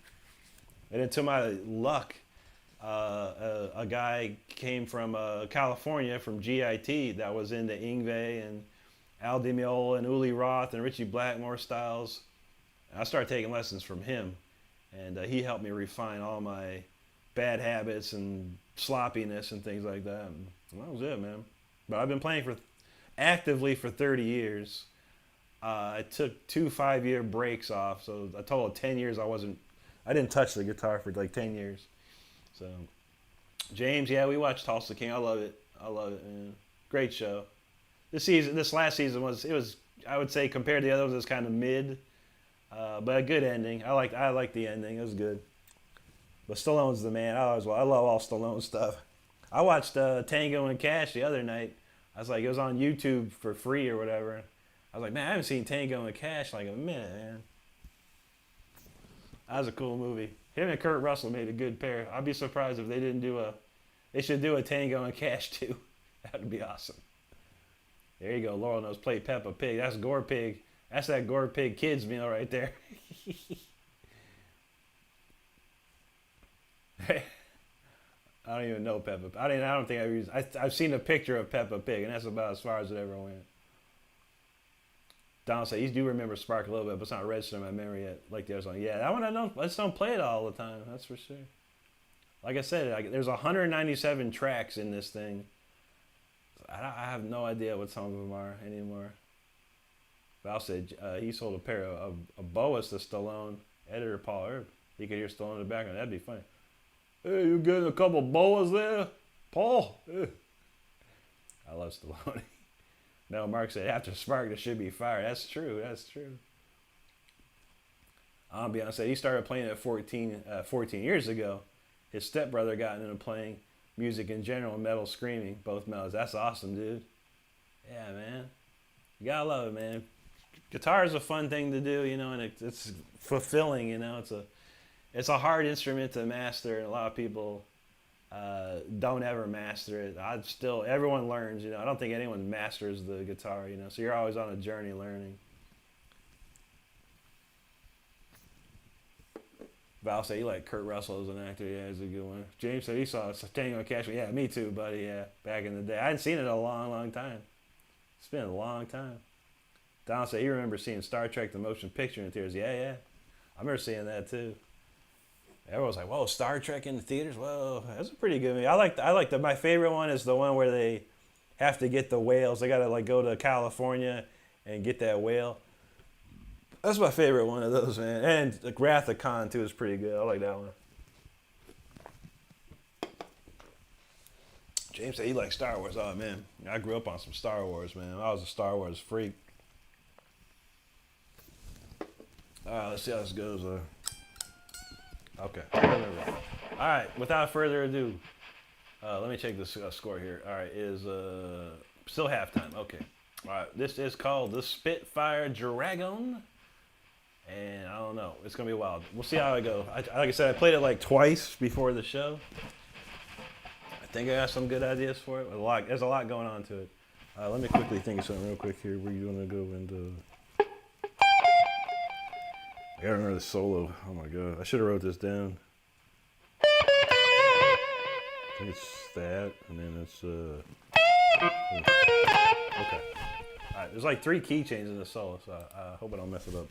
And then to my luck, a guy came from California, from GIT, that was into Yngwie and Al Di Meola and Uli Roth and Richie Blackmore styles. And I started taking lessons from him, and he helped me refine all my bad habits and sloppiness and things like that. And that was it, man. But I've been playing actively for 30 years. I took 2 5-year breaks off, so a total of 10 years I didn't touch the guitar for like 10 years. So, James, yeah, we watched Tulsa King. I love it, man. Great show. This last season was, I would say compared to the others, it was kind of mid, but a good ending. I liked the ending. It was good. But Stallone's the man. I love all Stallone stuff. I watched Tango and Cash the other night. I was like, it was on YouTube for free or whatever. I was like, man, I haven't seen Tango and Cash in like a minute, man. That was a cool movie. Him and Kurt Russell made a good pair. I'd be surprised if they didn't do a. They should do a Tango and Cash too. That would be awesome. There you go. Laurel knows play Peppa Pig. That's Gore Pig. That's that Gore Pig kids meal right there. I don't even know Peppa. I don't think I've used. I've seen a picture of Peppa Pig, and that's about as far as it ever went. Donald said, "You do remember Spark a little bit, but it's not registered in my memory yet." Like the other song. Yeah, that one I don't. I just don't play it all the time. That's for sure. Like I said, there's 197 tracks in this thing. I have no idea what some of them are anymore. Val said he sold a pair of boas to Stallone. Editor Paul Erb. He could hear Stallone in the background. That'd be funny. Hey, you getting a couple boas there, Paul? I love Stallone. No, Mark said after Spark there should be fire. That's true. That's true. I'll be honest. He started playing at 14 years ago. His stepbrother got into playing music in general, metal screaming, both metals. That's awesome, dude. Yeah, man. You gotta love it, man. Guitar is a fun thing to do, you know, and it's fulfilling, you know. It's a hard instrument to master, and a lot of people don't ever master it. Everyone learns, you know. I don't think anyone masters the guitar, you know. So you're always on a journey learning. Val said he liked Kurt Russell as an actor. Yeah, he's a good one. James said he saw Tango and Cash. Yeah, me too, buddy. Yeah, back in the day. I hadn't seen it in a long, long time. It's been a long time. Donald said he remembers seeing Star Trek the motion picture in theaters. Yeah, yeah. I remember seeing that too. Everyone was like, whoa, Star Trek in the theaters? Whoa, that's a pretty good movie. I like my favorite one is the one where they have to get the whales. They got to like go to California and get that whale. That's my favorite one of those, man. And the Wrath of Khan, too, is pretty good. I like that one. James said he likes Star Wars. Oh, man. I grew up on some Star Wars, man. I was a Star Wars freak. All right, let's see how this goes. Okay. All right, without further ado, let me check the score here. All right, is still halftime. Okay. All right, this is called the Spitfire Dragon. And I don't know. It's going to be wild. We'll see how it goes. Like I said, I played it like twice before the show. I think I got some good ideas for it. There's a lot going on to it. Let me quickly think of something real quick here. Where you want to go into... I got to remember the solo. Oh, my God. I should have wrote this down. I think it's that. And then it's... Okay. All right. There's like 3 key changes in the solo, so I hope I don't mess it up.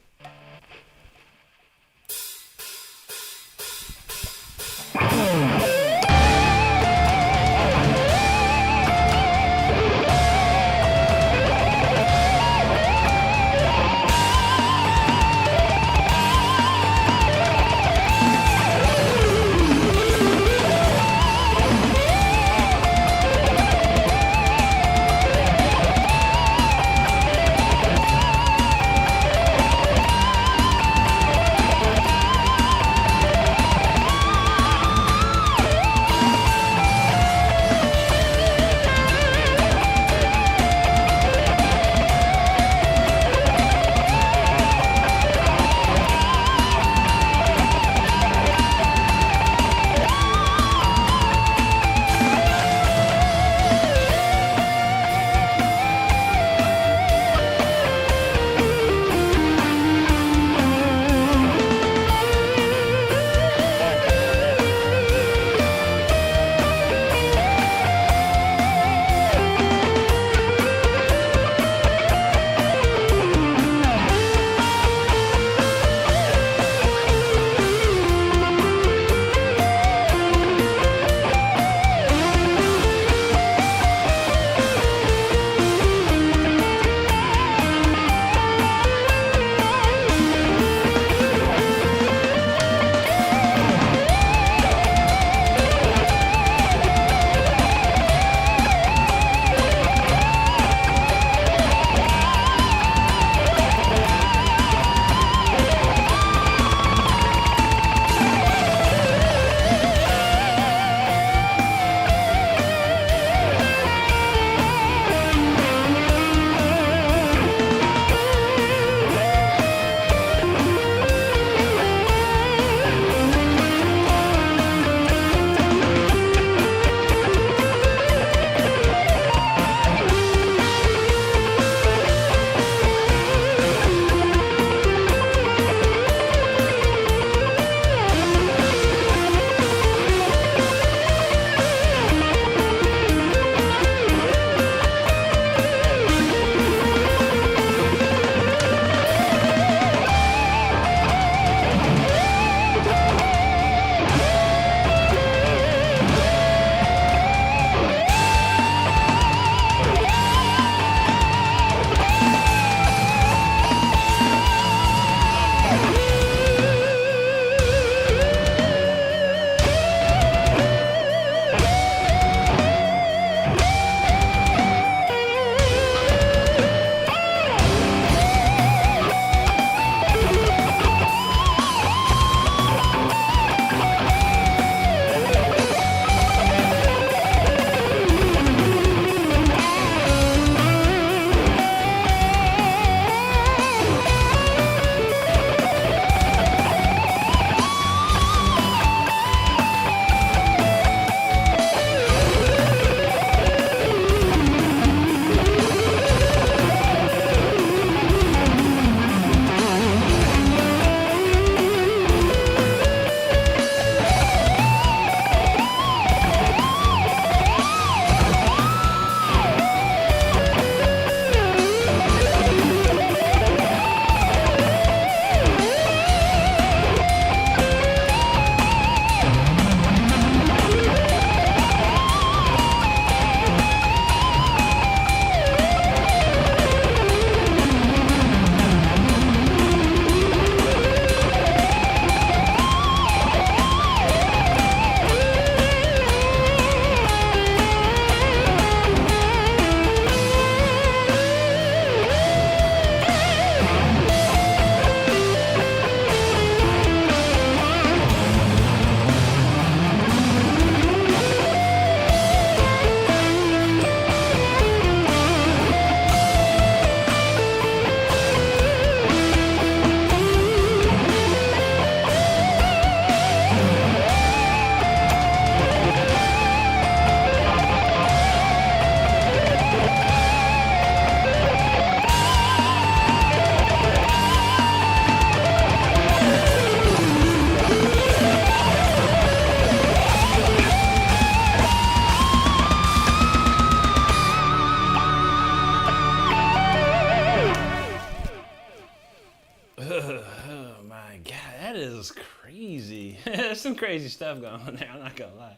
Oh my God, that is crazy. There's some crazy stuff going on there. I'm not gonna lie.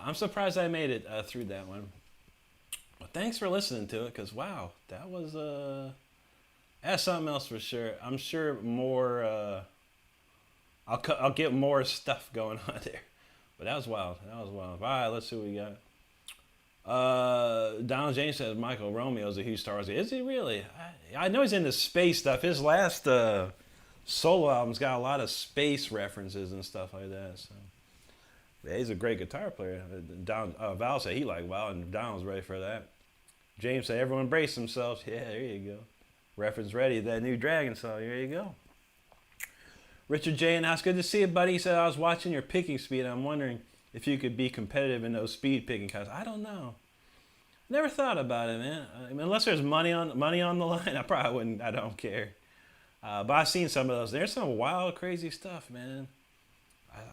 I'm surprised I made it through that one. Well, thanks for listening to it, cause wow, that was that's something else for sure. I'm sure more. I'll get more stuff going on there, but that was wild. That was wild. All right, let's see what we got. Donald James says Michael Romeo's a huge Star Wars. Is he really? I know he's into space stuff. His last solo album's got a lot of space references and stuff like that. So yeah, he's a great guitar player. Val said he liked WoW, and Donald's ready for that. James said everyone brace themselves. Yeah, there you go. Reference ready. That new Dragon song. There you go. Richard J. and that's good to see you, buddy. He said I was watching your picking speed. I'm wondering if you could be competitive in those speed picking contests. I don't know. Never thought about it, man. I mean, unless there's money on the line, I probably wouldn't. I don't care. But I've seen some of those. There's some wild, crazy stuff, man.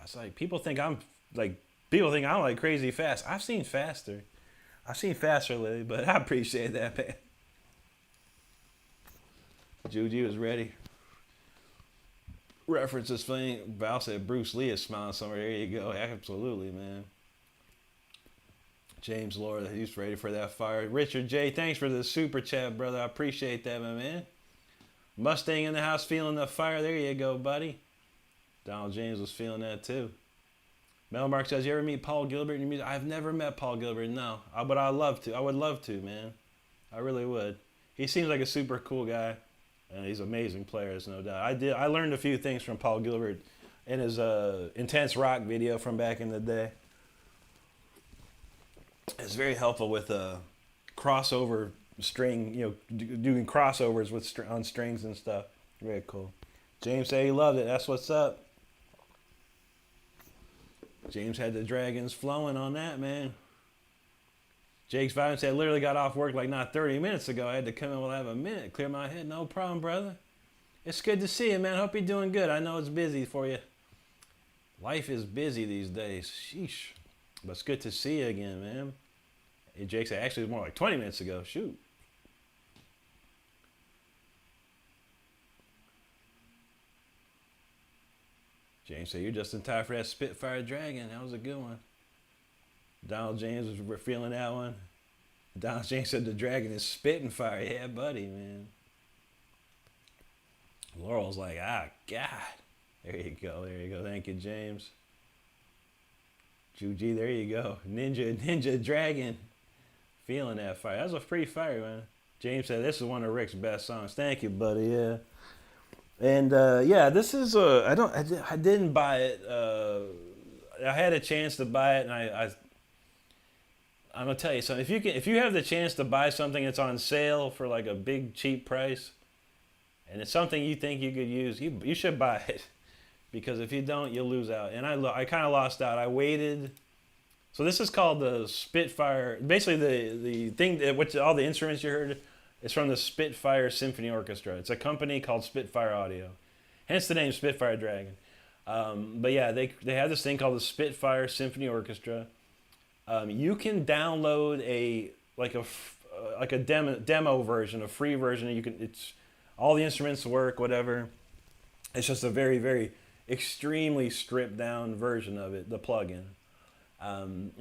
It's like people think I'm like crazy fast. I've seen faster. I've seen faster lately, but I appreciate that, man. Juju is ready. References thing. Val said Bruce Lee is smiling somewhere. There you go. Absolutely, man. James Laura, he's ready for that fire. Richard J, thanks for the super chat, brother. I appreciate that, my man. Mustang in the house feeling the fire. There you go, buddy. Donald James was feeling that too. Mel Mark says, you ever meet Paul Gilbert in your music? I've never met Paul Gilbert, no. But I'd love to. I would love to, man. I really would. He seems like a super cool guy. And he's an amazing player, there's no doubt. I learned a few things from Paul Gilbert in his Intense Rock video from back in the day. It's very helpful with crossover string, doing crossovers with on strings and stuff. Very cool. James said he loved it. That's what's up. James had the dragons flowing on that, man. Jake's Violence said, I literally got off work like not 30 minutes ago. I had to come in while I have a minute, clear my head. No problem, brother. It's good to see you, man. Hope you're doing good. I know it's busy for you. Life is busy these days. Sheesh. But it's good to see you again, man. And Jake said, actually, it was more like 20 minutes ago. Shoot. James said, you're just in time for that Spitfire Dragon. That was a good one. Donald James was feeling that one. Donald James said the dragon is spitting fire. Yeah, buddy, man. Laurel's like, God. There you go. Thank you, James. Juji, there you go. Ninja Dragon. Feeling that fire. That was a pretty fire, man. James said this is one of Rick's best songs. Thank you, buddy. Yeah. And this is I didn't buy it. I had a chance to buy it, and I'm gonna tell you something. If you have the chance to buy something that's on sale for like a big cheap price, and it's something you think you could use, you should buy it, because if you don't, you'll lose out. And I kind of lost out. I waited. So this is called the Spitfire. Basically, the thing which all the instruments you heard is from the Spitfire Symphony Orchestra. It's a company called Spitfire Audio, hence the name Spitfire Dragon. But yeah, they have this thing called the Spitfire Symphony Orchestra. You can download a demo version, a free version. It's all the instruments work, whatever. It's just a very, very extremely stripped down version of it, the plugin. So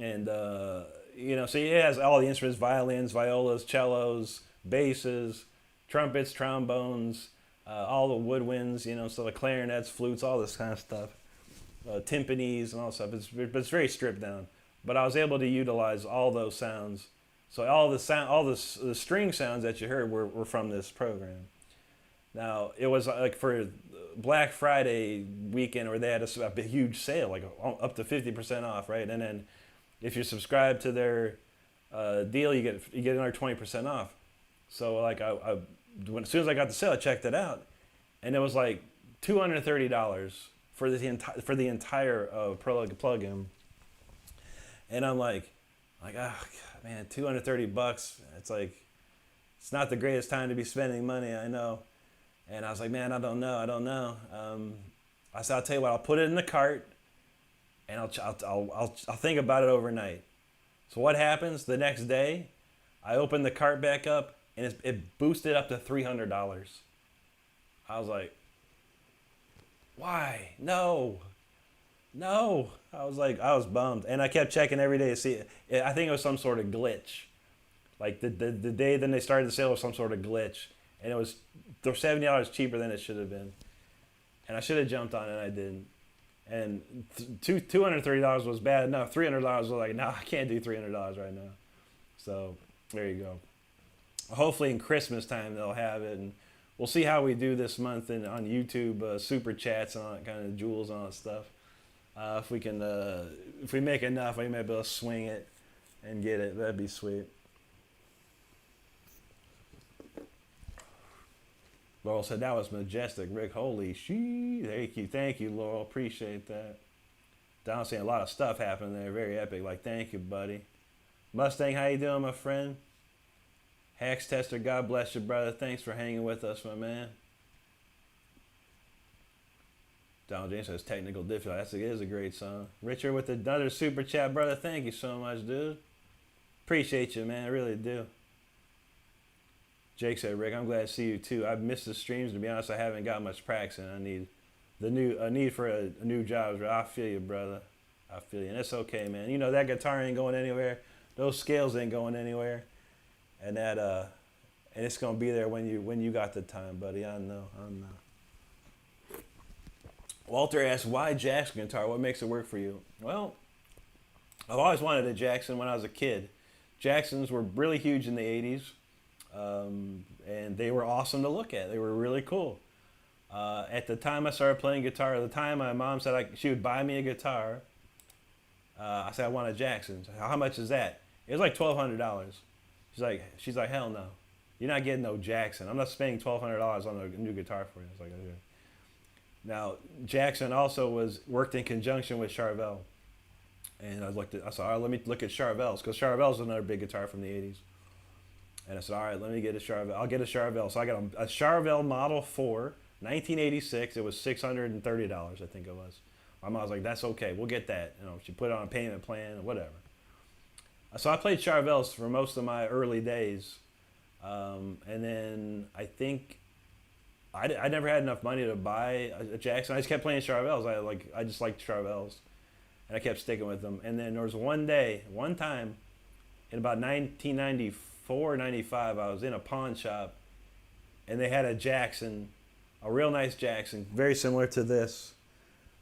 it has all the instruments: violins, violas, cellos, basses, trumpets, trombones, all the woodwinds. So the clarinets, flutes, all this kind of stuff, timpanis and all stuff. It's very stripped down. But I was able to utilize all those sounds. So all the string sounds that you heard were from this program. Now, it was like for Black Friday weekend where they had a huge sale, like up to 50% off, right? And then if you subscribe to their deal, you get another 20% off. So like as soon as I got the sale, I checked it out, and it was like $230 for the entire plugin. And I'm like, oh man, $230. It's like, it's not the greatest time to be spending money, I know. And I was like, man, I don't know. I said, I'll tell you what, I'll put it in the cart, and I'll think about it overnight. So what happens the next day? I open the cart back up, and it boosted up to $300. I was like, why? No. No. I was like, I was bummed. And I kept checking every day to see it. I think it was some sort of glitch. Like the day then they started the sale was some sort of glitch. And it was $70 cheaper than it should have been. And I should have jumped on it and I didn't. And $230 was bad enough. $300 was like, no, I can't do $300 right now. So there you go. Hopefully in Christmas time they'll have it, and we'll see how we do this month on YouTube, super chats and all that kind of jewels and all that stuff. If we can, if we make enough, we might be able to swing it and get it. That'd be sweet. Laurel said that was majestic, Rick. Holy shit! Thank you, Laurel. Appreciate that. Don saying a lot of stuff happened there. Very epic. Like, thank you, buddy. Mustang, how you doing, my friend? Hacks Tester, God bless you, brother. Thanks for hanging with us, my man. Donald James says technical difficulty. It is a great song. Richard with another super chat, brother. Thank you so much, dude. Appreciate you, man. I really do. Jake said, Rick, I'm glad to see you too. I've missed the streams. To be honest, I haven't got much practice, and I need a need for a new job. I feel you, brother. I feel you, and it's okay, man. You know that guitar ain't going anywhere. Those scales ain't going anywhere, and that and it's gonna be there when you got the time, buddy. I know. Walter asked, why Jackson guitar? What makes it work for you? Well, I've always wanted a Jackson when I was a kid. Jacksons were really huge in the 80s. And they were awesome to look at. They were really cool. At the time I started playing guitar, at the time my mom said she would buy me a guitar. I said, I want a Jackson. How much is that? It was like $1,200. She's like, hell no. You're not getting no Jackson. I'm not spending $1,200 on a new guitar for you. It's like, okay. Now, Jackson also worked in conjunction with Charvel. And I said, all right, let me look at Charvel's, because Charvel's another big guitar from the 80s. And I said, all right, let me get a Charvel. I'll get a Charvel. So I got a Charvel Model 4, 1986. It was $630, I think it was. My mom was like, that's okay. We'll get that. You know, she put it on a payment plan or whatever. So I played Charvels for most of my early days. And then I think I never had enough money to buy a Jackson. I just kept playing Charvels. I just liked Charvels. And I kept sticking with them. And then there was one time, in about 1994, 95, I was in a pawn shop, and they had a Jackson, a real nice Jackson, very similar to this,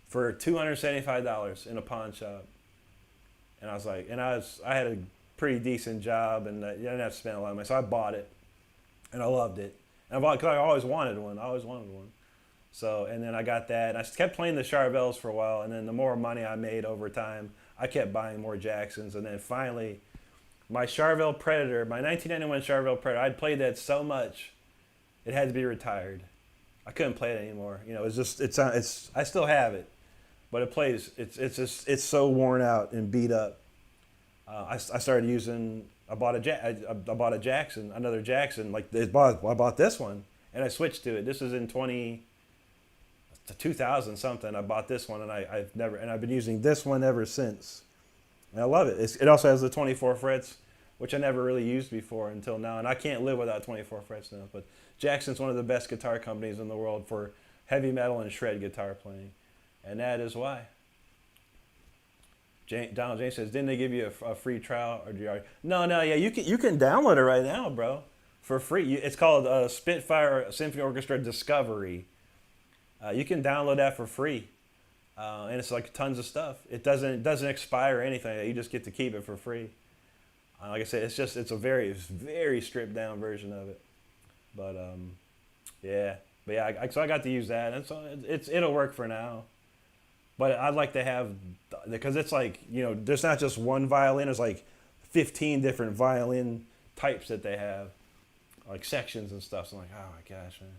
for $275 in a pawn shop. And I was like, I had a pretty decent job, and I didn't have to spend a lot of money, so I bought it, and I loved it. And because I always wanted one. So, and then I got that, and I kept playing the Charvels for a while, and then the more money I made over time, I kept buying more Jacksons, and then finally, my Charvel Predator, my 1991 Charvel Predator, I'd played that so much, it had to be retired. I couldn't play it anymore. You know, I still have it, but it plays, it's so worn out and beat up. I started using, I bought a Jackson, another Jackson, I bought this one, and I switched to it. This is in 2000 something. I bought this one, and I've been using this one ever since. And I love it. It also has the 24 frets, which I never really used before until now, and I can't live without 24 frets now. But Jackson's one of the best guitar companies in the world for heavy metal and shred guitar playing, and that is why. Donald James says, didn't they give you a free trial? Or No, yeah, you can download it right now, bro, for free. It's called Spitfire Symphony Orchestra Discovery. You can download that for free, and it's like tons of stuff. It doesn't expire or anything. You just get to keep it for free. Like I said, it's a very stripped down version of it. But so I got to use that, and so it'll work for now. But I'd like to have, because it's like, you know, there's not just one violin. There's like 15 different violin types that they have, like sections and stuff. So I'm like, oh my gosh, man,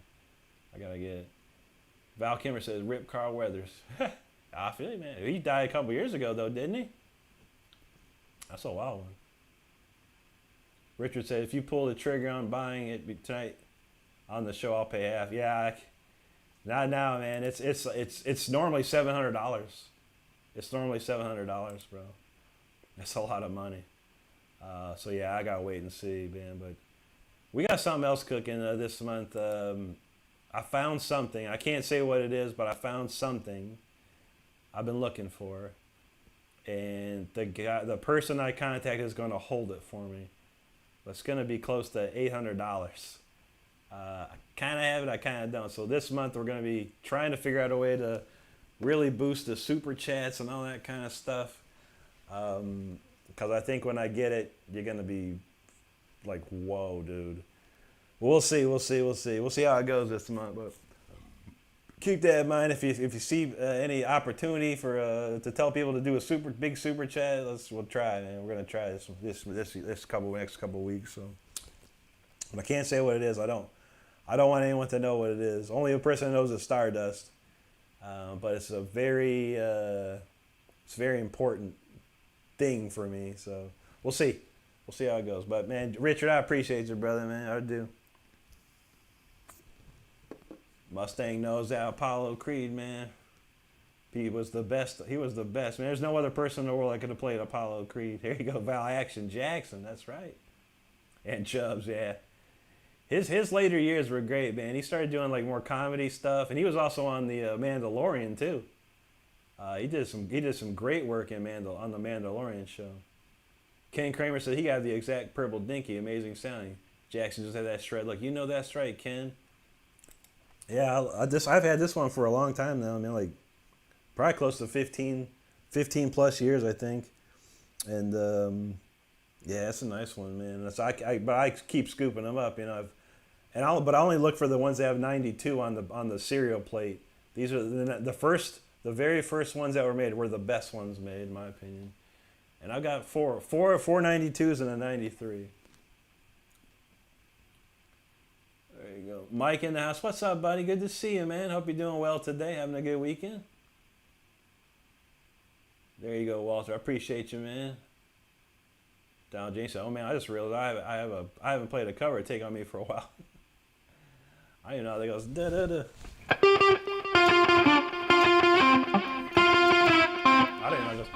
I gotta get it. Val Kimmer says, rip Carl Weathers. I feel you, man. He died a couple years ago, though, didn't he? That's a wild one. Richard said, if you pull the trigger on buying it tonight on the show, I'll pay half. Yeah, not now, man. It's normally $700. It's normally $700, bro. That's a lot of money. So yeah, I gotta wait and see, man. But we got something else cooking this month. I found something. I can't say what it is, but I found something I've been looking for. And the person I contacted is going to hold it for me. It's going to be close to $800. I kind of have it, I kind of don't. So this month we're going to be trying to figure out a way to really boost the super chats and all that kind of stuff. Because I think when I get it, you're going to be like, whoa, dude. We'll see how it goes this month. But keep that in mind. If you see any opportunity for to tell people to do a big super chat, we'll try, man. We're gonna try this next couple weeks. So I can't say what it is. I don't want anyone to know what it is. Only a person knows is Stardust. But it's a very important thing for me. So we'll see how it goes. But man, Richard, I appreciate you, brother, man. I do. Mustang knows that Apollo Creed, man. He was the best. Man, there's no other person in the world that could have played Apollo Creed. Here you go, Val Action Jackson. That's right. And Chubbs, yeah. His later years were great, man. He started doing like more comedy stuff, and he was also on the Mandalorian too. He did some great work on the Mandalorian show. Ken Kramer said he got the exact purple dinky, amazing sounding. Jackson just had that shred. Look, you know that's right, Ken. Yeah, I've had this one for a long time now. I mean, like probably close to 15 plus years, I think. And yeah, it's a nice one, man. But I keep scooping them up, you know. But I only look for the ones that have 92 on the serial plate. These are the very first ones that were made were the best ones made, in my opinion. And I've got four 92s and a 93. There you go. Mike in the house. What's up, buddy? Good to see you, man. Hope you're doing well today. Having a good weekend. There you go, Walter. I appreciate you, man. Donald James said, "Oh man, I just realized I haven't played a cover take on me for a while." I didn't know how that goes. Da da da. I didn't know it goes.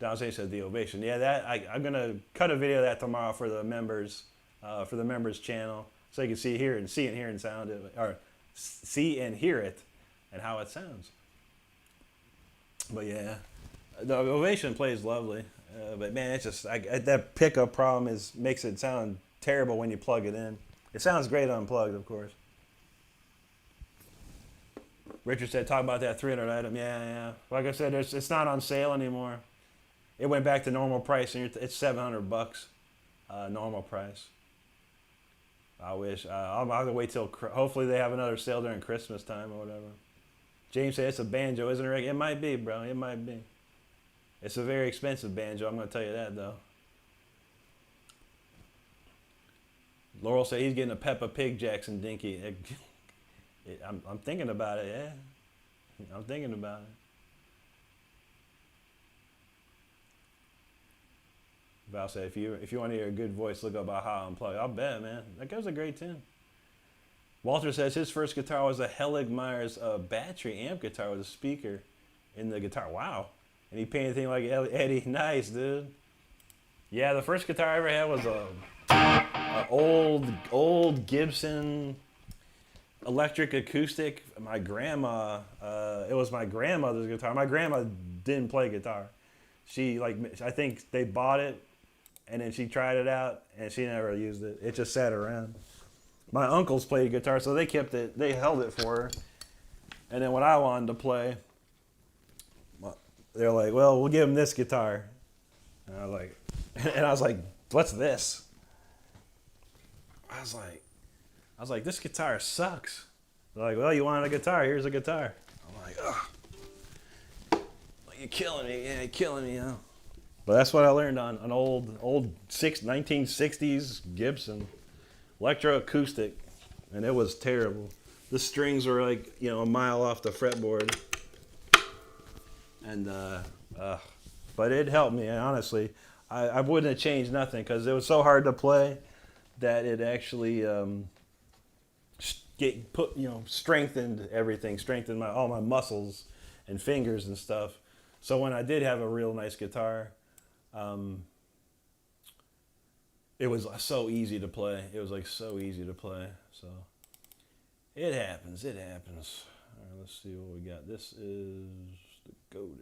Donald James said the ovation. Yeah, I'm gonna cut a video of that tomorrow for the members channel, so you can see and hear and sound it, or see and hear it, and how it sounds. But yeah, the ovation plays lovely. But man, it's just that pickup problem makes it sound terrible when you plug it in. It sounds great unplugged, of course. Richard said, talk about that 300 item. Yeah. Like I said, it's not on sale anymore. It went back to normal price, and it's $700, normal price. I wish. I'll have to wait till, hopefully they have another sale during Christmas time or whatever. James said, it's a banjo, isn't it, Rick? It might be, bro. It might be. It's a very expensive banjo. I'm going to tell you that, though. Laurel said he's getting a Peppa Pig Jackson dinky. I'm thinking about it, yeah. I'm thinking about it. Val said, if you want to hear a good voice, look up Aha Unplugged. I'll bet, man. That was a great tune. Walter says his first guitar was a Helig Myers battery amp guitar with a speaker in the guitar. Wow. And he painted a thing like Eddie. Nice, dude. Yeah, the first guitar I ever had was a old Gibson electric acoustic. My grandma, it was my grandmother's guitar. My grandma didn't play guitar. I think they bought it, and then she tried it out, and she never used it. It just sat around. My uncles played guitar, so they kept it. They held it for her. And then when I wanted to play, they're like, "Well, we'll give him this guitar." And I was like, "What's this?" I was like, "This guitar sucks." They're like, "Well, you wanted a guitar? Here's a guitar." I'm like, "Ugh, you're killing me. Yeah, you're killing me, huh?" But that's what I learned on an old 1960s Gibson electroacoustic, and it was terrible. The strings were like, a mile off the fretboard, and but it helped me. Honestly, I wouldn't have changed nothing because it was so hard to play that it actually strengthened everything, strengthened all my muscles and fingers and stuff. So when I did have a real nice guitar, It was so easy to play. It was like so easy to play. So it happens. It happens. All right, let's see what we got. This is the golden.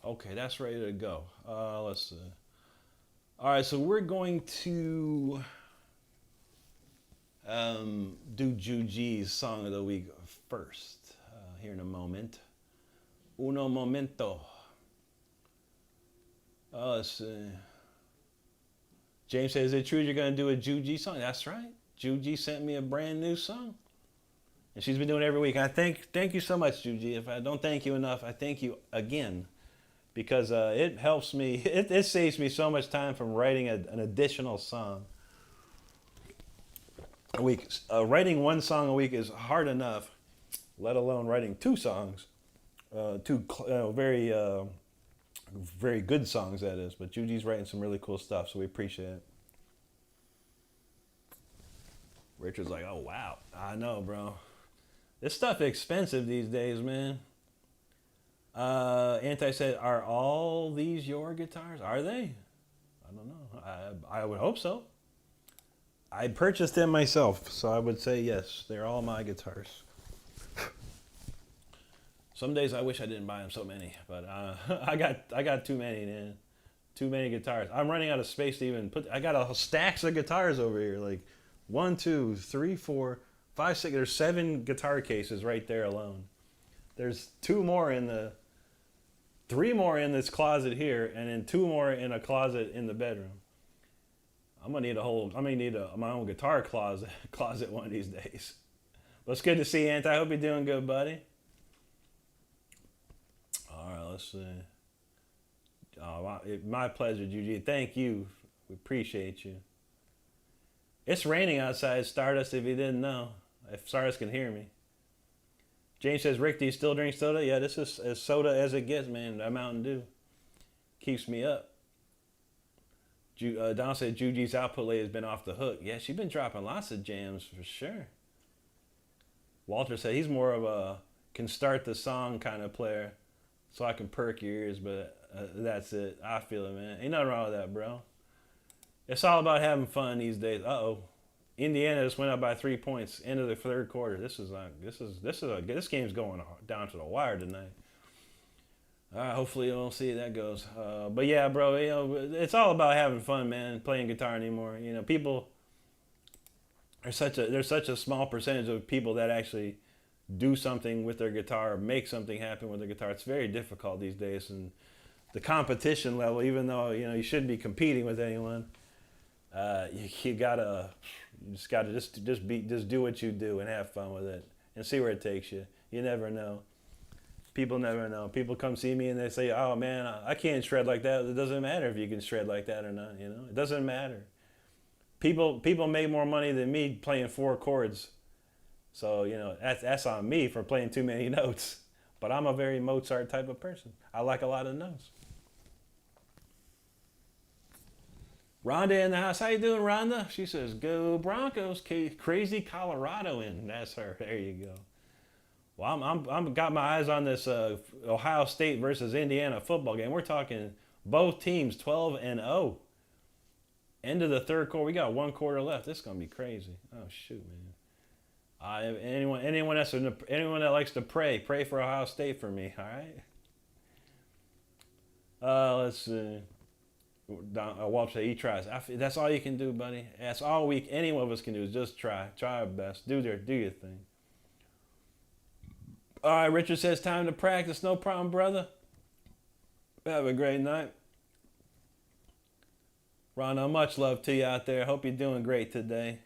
Okay, that's ready to go. Let's see. All right, so we're going to do Juji's song of the week first here in a moment. Uno momento. Let's see. James says, is it true you're going to do a Juji song? That's right. Juji sent me a brand new song. And she's been doing it every week. I thank you so much, Juji. If I don't thank you enough, I thank you again. Because it helps me, it saves me so much time from writing an additional song a week. Writing one song a week is hard enough, let alone writing two songs. Two very good songs, that is. But Juji's writing some really cool stuff, so we appreciate it. Richard's like, oh, wow. I know, bro. This stuff is expensive these days, man. Anti said, are all these your guitars? Are they? I don't know. I would hope so. I purchased them myself, so I would say yes. They're all my guitars. Some days I wish I didn't buy them so many, but I got too many, man. Too many guitars. I'm running out of space to even put. I got stacks of guitars over here, like 1, 2, 3, 4, 5, 6. There's 7 guitar cases right there alone. There's 2 more in the. 3 more in this closet here, and then 2 more in a closet in the bedroom. I'm gonna need my own guitar closet one of these days. But it's good to see you, Ant. I hope you're doing good, buddy. All right, let's see. Oh, my pleasure, Juji. Thank you. We appreciate you. It's raining outside, Stardust, if you didn't know. If Stardust can hear me. James says, Rick, do you still drink soda? Yeah, this is as soda as it gets, man. That Mountain Dew keeps me up. Don said Juji's output lately has been off the hook. Yeah, she's been dropping lots of jams for sure. Walter said he's more of a can start the song kind of player, so I can perk your ears, but that's it. I feel it, man. Ain't nothing wrong with that, bro. It's all about having fun these days. Uh-oh. Indiana just went up by 3 points into the third quarter. This game's going down to the wire tonight. Hopefully we'll see how that goes. But yeah, bro, it's all about having fun, man. Playing guitar anymore. People. There's such a small percentage of people that actually do something with their guitar, or make something happen with their guitar. It's very difficult these days, and the competition level, even though you shouldn't be competing with anyone, you just gotta just do what you do and have fun with it and see where it takes you. You never know. People never know. People come see me and they say, "Oh man, I can't shred like that." It doesn't matter if you can shred like that or not. It doesn't matter. People make more money than me playing 4 chords, so that's on me for playing too many notes. But I'm a very Mozart type of person. I like a lot of notes. Rhonda in the house. How you doing, Rhonda? She says, go Broncos. Crazy Colorado in. That's her. There you go. Well, I'm got my eyes on this Ohio State versus Indiana football game. We're talking both teams 12-0. End of the third quarter. We got 1 quarter left. This is going to be crazy. Oh, shoot, man. Anyone that likes to pray for Ohio State for me, all right? Let's see. Walter said he tries. That's all you can do, buddy. That's all any one of us can do is just try. Try our best. Do your thing. All right, Richard says time to practice. No problem, brother. Have a great night. Ronald, much love to you out there. Hope you're doing great today.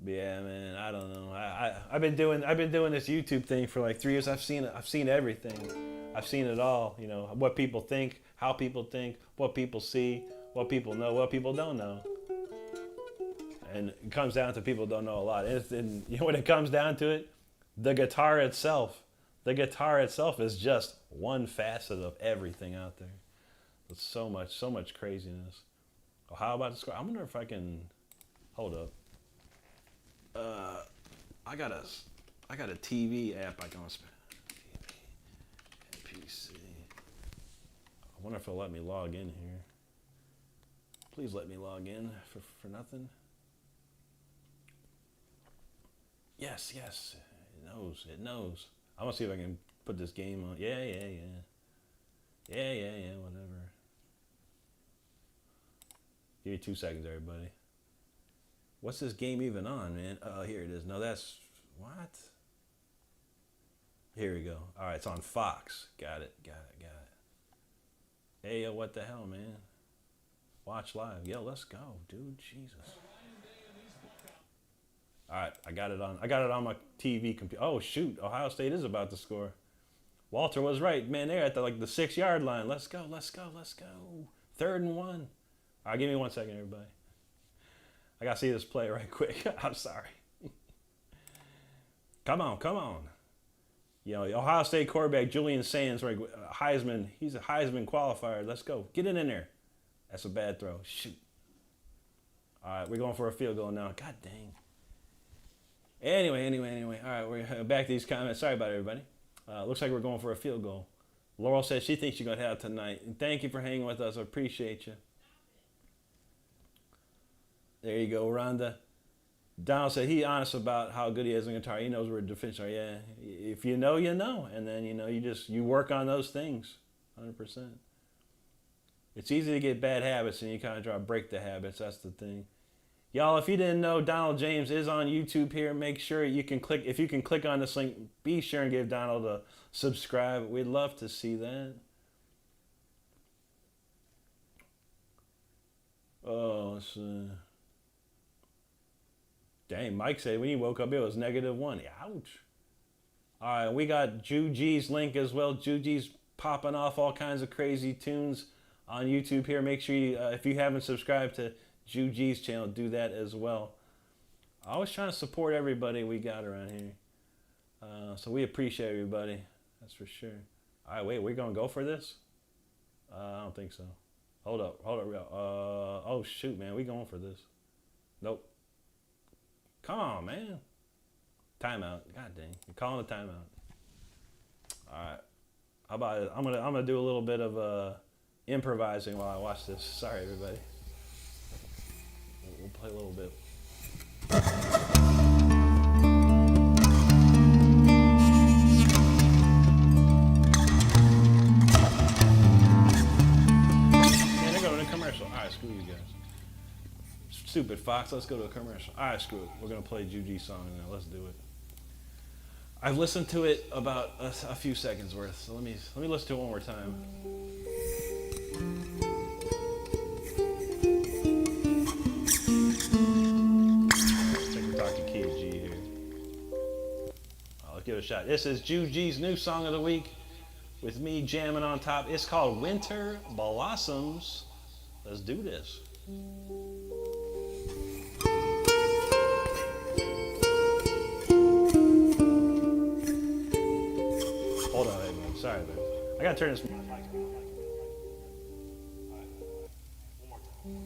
Yeah, man. I don't know. I've been doing this YouTube thing for like 3 years. I've seen everything. I've seen it all. You know, what people think, how people think, what people see, what people know, what people don't know. And it comes down to people don't know a lot. And you know, when it comes down to it, the guitar itself is just one facet of everything out there. There's so much craziness. Oh, how about the score? I wonder if I can hold up. I got a TV app I can spend. PC. I wonder if it'll let me log in here. Please let me log in for nothing. Yes. It knows. I'm gonna see if I can put this game on. Yeah, whatever. Give me 2 seconds, everybody. What's this game even on, man? Oh, here it is. No, that's... What? Here we go. All right, it's on Fox. Got it. Hey, yo, what the hell, man? Watch live. Yo, let's go, dude. Jesus. All right, I got it on my TV computer. Oh, shoot. Ohio State is about to score. Walter was right. Man, they're at the 6-yard line. Let's go. 3rd and 1. All right, give me 1 second, everybody. I got to see this play right quick. I'm sorry. Come on. You know, Ohio State quarterback Julian Sands, right? Heisman. He's a Heisman qualifier. Let's go. Get it in there. That's a bad throw. Shoot. All right, we're going for a field goal now. God dang. Anyway. All right, we're back to these comments. Sorry about it, everybody. Looks like we're going for a field goal. Laurel says she thinks she's going to have tonight. And thank you for hanging with us. I appreciate you. There you go, Rhonda. Donald said he's honest about how good he is on guitar. He knows where defense are. Yeah, if you know, you know. And then, you work on those things, 100%. It's easy to get bad habits, and you kind of try to break the habits. That's the thing. Y'all, if you didn't know, Donald James is on YouTube here. Make sure you can click. If you can click on this link, be sure and give Donald a subscribe. We'd love to see that. Oh, let's see. Dang, Mike said when he woke up, it was -1. Ouch. All right, we got Juji's link as well. Juji's popping off all kinds of crazy tunes on YouTube here. Make sure you, if you haven't subscribed to Juji's channel, do that as well. I always trying to support everybody we got around here. So we appreciate everybody. That's for sure. All right, wait, we're going to go for this? I don't think so. Hold up. Oh, shoot, man. We going for this. Nope. Come on, man. Timeout. God dang. You're calling a timeout. All right. How about it? I'm gonna do a little bit of improvising while I watch this. Sorry, everybody. We'll play a little bit. Man, they're going to commercial. All right, screw you guys. Stupid Fox, let's go to a commercial. All right, screw it. We're going to play Juji's song now. Let's do it. I've listened to it about a few seconds worth, so let me listen to it one more time. Let's take a talk to Key G here. Let's give it a shot. This is Juji's new song of the week with me jamming on top. It's called Winter Blossoms. Let's do this. Hold on, everyone. Sorry, man. I gotta turn this mic on. One more time.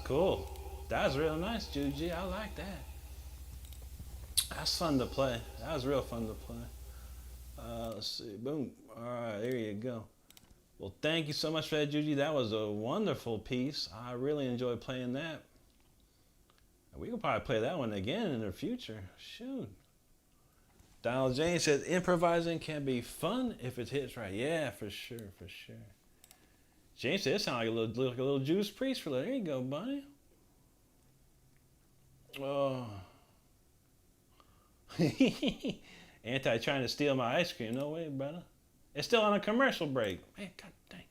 cool. That was real nice, Juji. I like that. That's fun to play. That was real fun to play. Let's see. Boom. All right, there you go. Well, thank you so much for that, Juji. That was a wonderful piece. I really enjoyed playing that. We could probably play that one again in the future. Shoot. Donald James says improvising can be fun if it hits right. Yeah, for sure, for sure. James said it sounds like a little Judas Priest for that. There you go, buddy. Oh. Anti trying to steal my ice cream. No way, brother. It's still on a commercial break. Man, god dang.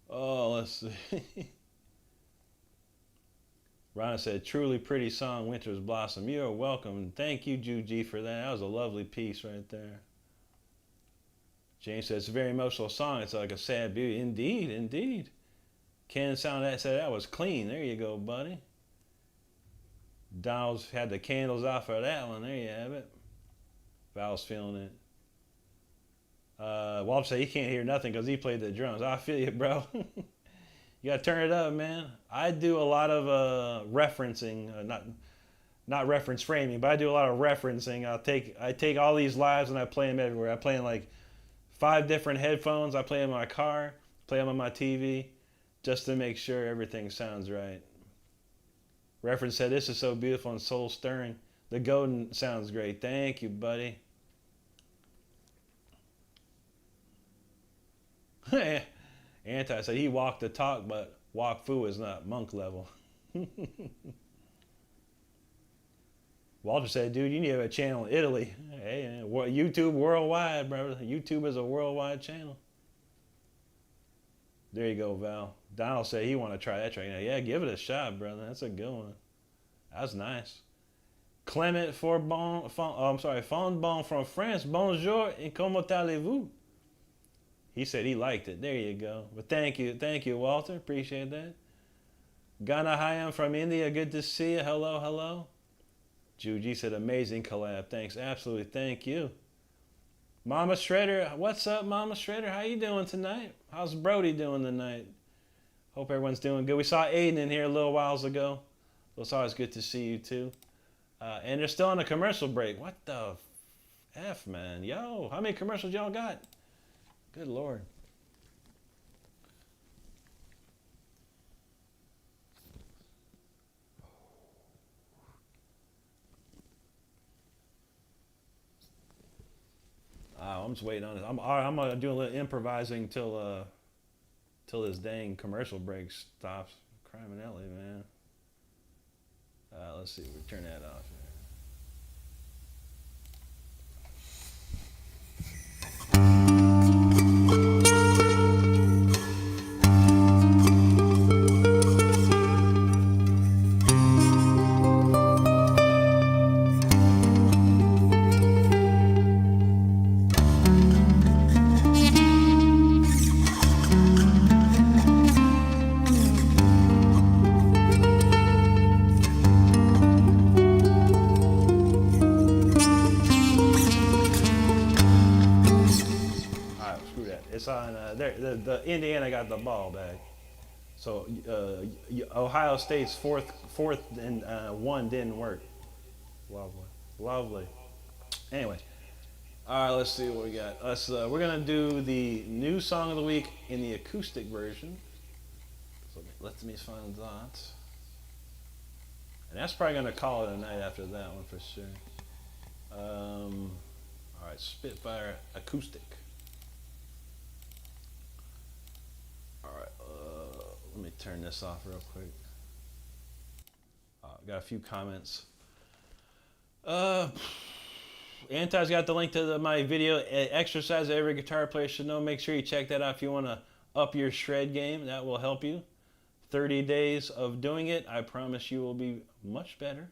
Oh, let's see. Ronna said, truly pretty song, Winter's Blossom. You are welcome. Thank you, Juji, for that. That was a lovely piece right there. James said, it's a very emotional song. It's like a sad beauty. Indeed, indeed. Ken said that was clean. There you go, buddy. Donald's had the candles out for that one. There you have it. Val's feeling it. Walter said he can't hear nothing because he played the drums. I feel you, bro. You gotta turn it up, man. I do a lot of referencing, not reference framing, but I do a lot of referencing. I take all these lives and I play them everywhere. I play in like 5 different headphones. I play them in my car, play them on my TV, just to make sure everything sounds right. Reference said, this is so beautiful and soul stirring. The golden sounds great. Thank you, buddy. Anti said he walked the talk, but walk fu is not monk level. Walter said, dude, you need to have a channel in Italy. Hey, YouTube worldwide, brother. YouTube is a worldwide channel. There you go, Val. Donald said he want to try that track. Yeah, give it a shot, brother. That's a good one. That's nice. Clement Fonbon from France. Bonjour et comment allez-vous? He said he liked it. There you go. But thank you, Walter. Appreciate that. Ghana Hayam from India. Good to see you. Hello, hello. Juji said amazing collab. Thanks, absolutely. Thank you. Mama Shredder, what's up, Mama Shredder? How you doing tonight? How's Brody doing tonight? Hope everyone's doing good. We saw Aiden in here a little whiles ago. So it's always good to see you too. And they're still on a commercial break. What the F, man? Yo, how many commercials y'all got? Good Lord. I'm just waiting on it. I'm gonna do a little improvising till this dang commercial break stops. Criminelli, man. Let's see. We turn that off. It's on the Indiana got the ball back. So Ohio State's fourth and 1 didn't work. Lovely. Anyway, all right. Let's see what we got. We're gonna do the new song of the week in the acoustic version. So let me find that. And that's probably gonna call it a night after that one for sure. All right, Spitfire acoustic. Let me turn this off real quick. Got a few comments. Anti's got the link to my video exercise that every guitar player should know. Make sure you check that out if you want to up your shred game. That will help you. 30 days of doing it. I promise you will be much better.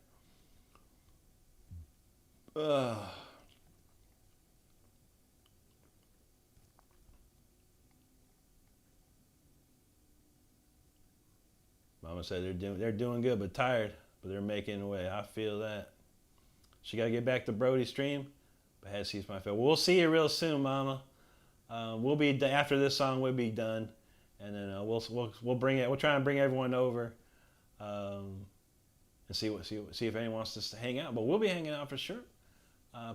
Mama said they're doing good, but tired, but they're making way. I feel that. She got to get back to Brody's stream, but has sees my feel. We'll see you real soon, Mama. We'll be after this song. We'll be done, and then we'll bring it. We'll try and bring everyone over, and see if anyone wants us to hang out. But we'll be hanging out for sure,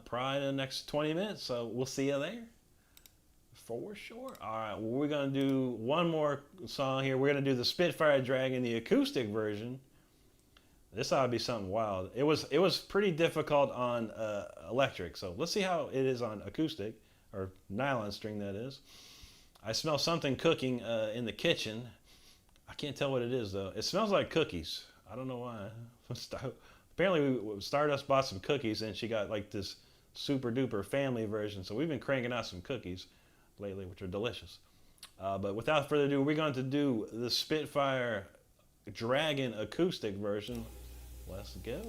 probably in the next 20 minutes. So we'll see you there, for sure. All right, well, we're gonna do one more song here. We're gonna do the Spitfire Dragon, the acoustic version. This ought to be something wild. It was pretty difficult on electric, so let's see how it is on acoustic, or nylon string that is. I smell something cooking in the kitchen. I can't tell what it is though. It smells like cookies. I don't know why. Apparently Stardust bought some cookies and she got like this super duper family version, so we've been cranking out some cookies lately, which are delicious. But without further ado, we're going to do the Spitfire Dragon acoustic version. Let's go.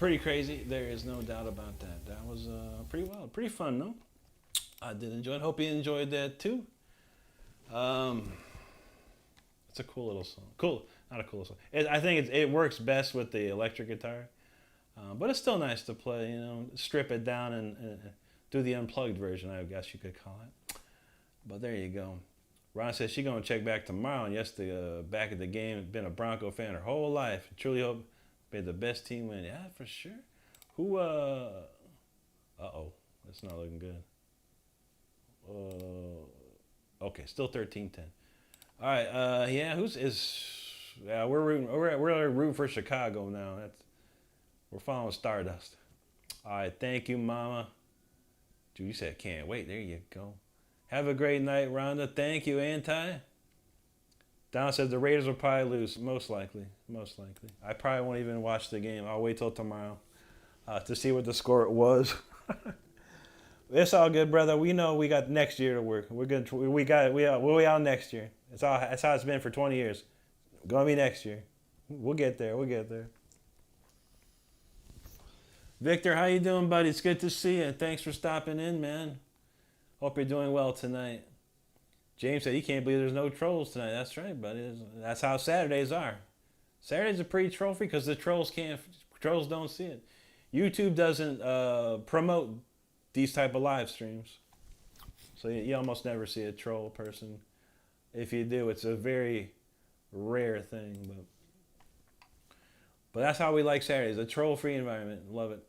Pretty crazy. There is no doubt about that. That was pretty wild. Pretty fun, no? I did enjoy it. Hope you enjoyed that too. It's a cool little song. Cool. Not a cool song. I think it works best with the electric guitar. But it's still nice to play, strip it down and do the unplugged version, I guess you could call it. But there you go. Ron says she's going to check back tomorrow. And yes, back at the game, been a Bronco fan her whole life. Truly hope made the best team win. Yeah, for sure. Who, uh-oh, that's not looking good. Okay, still 13-10. All right, yeah, we're rooting for Chicago now. We're following Stardust. All right, thank you, Mama. Dude, you said can't wait. There you go. Have a great night, Rhonda. Thank you, Anti. Don says the Raiders will probably lose, most likely. Most likely. I probably won't even watch the game. I'll wait till tomorrow to see what the score was. It's all good, brother. We know we got next year to work. We're good. We got it. We'll be out next year. That's how it's been for 20 years. Gonna be next year. We'll get there. We'll get there. Victor, how you doing, buddy? It's good to see you. Thanks for stopping in, man. Hope you're doing well tonight. James said he can't believe there's no trolls tonight. That's right, buddy. That's how Saturdays are. Saturdays are pretty troll-free because the trolls don't see it. YouTube doesn't promote these type of live streams. So you almost never see a troll person. If you do, it's a very rare thing. But that's how we like Saturdays. A troll-free environment. Love it.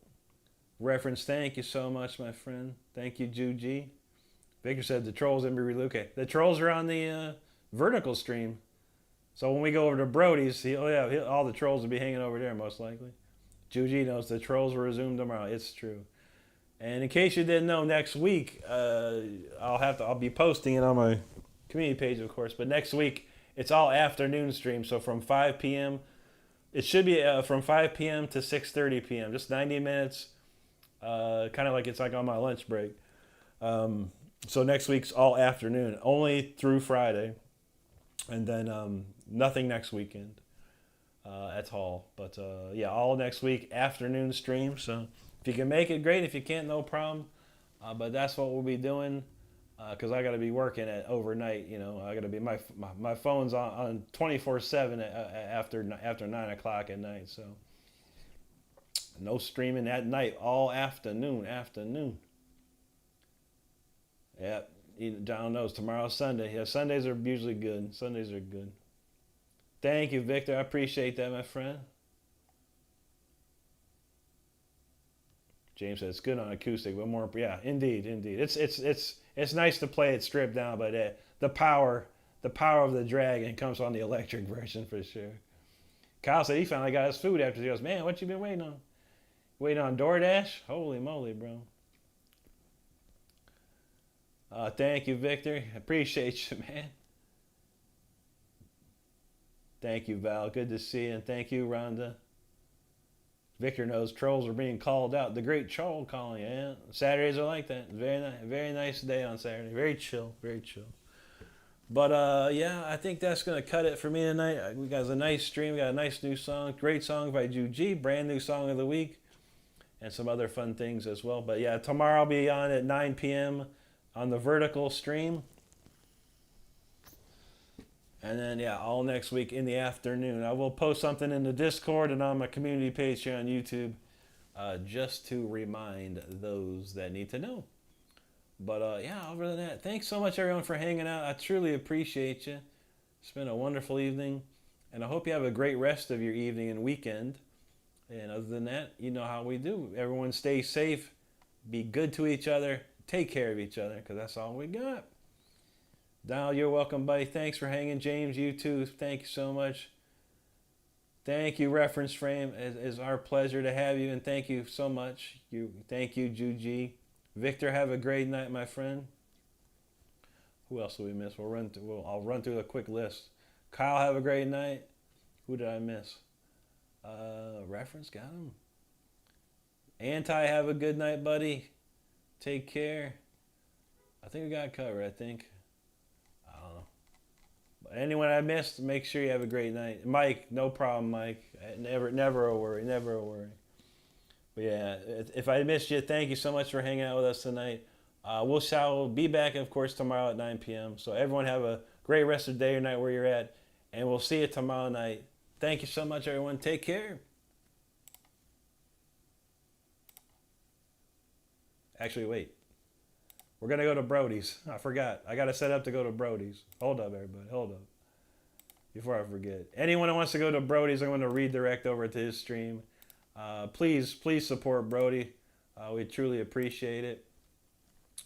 Reference, thank you so much, my friend. Thank you, Juji. Victor said the trolls in be okay. The trolls are on the vertical stream. So when we go over to Brody's, all the trolls will be hanging over there most likely. Juji knows the trolls will resume tomorrow. It's true. And in case you didn't know, next week I'll be posting it on my community page, of course. But next week it's all afternoon stream. So from 5 p.m. It should be from 5 p.m. to 6:30 p.m. Just 90 minutes. Kind of like it's like on my lunch break. So next week's all afternoon, only through Friday, and then nothing next weekend at all. But all next week afternoon stream. So if you can make it, great. If you can't, no problem. But that's what we'll be doing because I got to be working at overnight. I got to be my phone's on 24/7 after 9 o'clock at night. So no streaming at night, all afternoon. Yeah, John knows tomorrow's Sunday. Yeah, Sundays are usually good. Sundays are good. Thank you, Victor. I appreciate that, my friend. James says it's good on acoustic, but more. Yeah, indeed. It's nice to play it stripped down, but the power of the dragon comes on the electric version for sure. Kyle said he finally got his food after he goes, man, what you been waiting on? Waiting on DoorDash? Holy moly, bro. Thank you, Victor. Appreciate you, man. Thank you, Val. Good to see you. And thank you, Rhonda. Victor knows trolls are being called out. The great troll calling. Yeah, Saturdays are like that. Very nice day on Saturday. Very chill. But I think that's going to cut it for me tonight. We got a nice stream. We got a nice new song. Great song by Juji. Brand new song of the week. And some other fun things as well. But yeah, tomorrow I'll be on at 9 p.m. on the vertical stream. And then, all next week in the afternoon. I will post something in the Discord and on my community page here on YouTube just to remind those that need to know. But, other than that, thanks so much, everyone, for hanging out. I truly appreciate you. It's been a wonderful evening. And I hope you have a great rest of your evening and weekend. And other than that, you know how we do. Everyone stay safe. Be good to each other. Take care of each other, because that's all we got. Donald, you're welcome, buddy. Thanks for hanging. James, you too. Thank you so much. Thank you, Reference Frame. It's our pleasure to have you, and thank you so much. Thank you, Juji. Victor, have a great night, my friend. Who else will we miss? I'll run through a quick list. Kyle, have a great night. Who did I miss? Reference, got him. Anti, have a good night, buddy. Take care. I think we got it covered, I think. I don't know. But anyone I missed, make sure you have a great night. Mike, no problem, Mike. Never a worry. But yeah, if I missed you, thank you so much for hanging out with us tonight. We'll be back, of course, tomorrow at 9 p.m. So everyone have a great rest of the day or night where you're at. And we'll see you tomorrow night. Thank you so much, everyone. Take care. Actually, wait. We're going to go to Brody's. I forgot. I got to set up to go to Brody's. Hold up, everybody. Hold up. Before I forget. Anyone who wants to go to Brody's, I'm going to redirect over to his stream. Please support Brody. We truly appreciate it.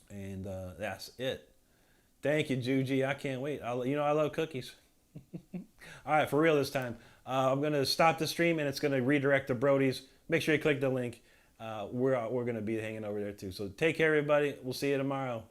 And that's it. Thank you, Juji. I can't wait. I love cookies. All right, for real this time. I'm going to stop the stream, and it's going to redirect to Brody's. Make sure you click the link. We're going to be hanging over there, too. So take care, everybody. We'll see you tomorrow.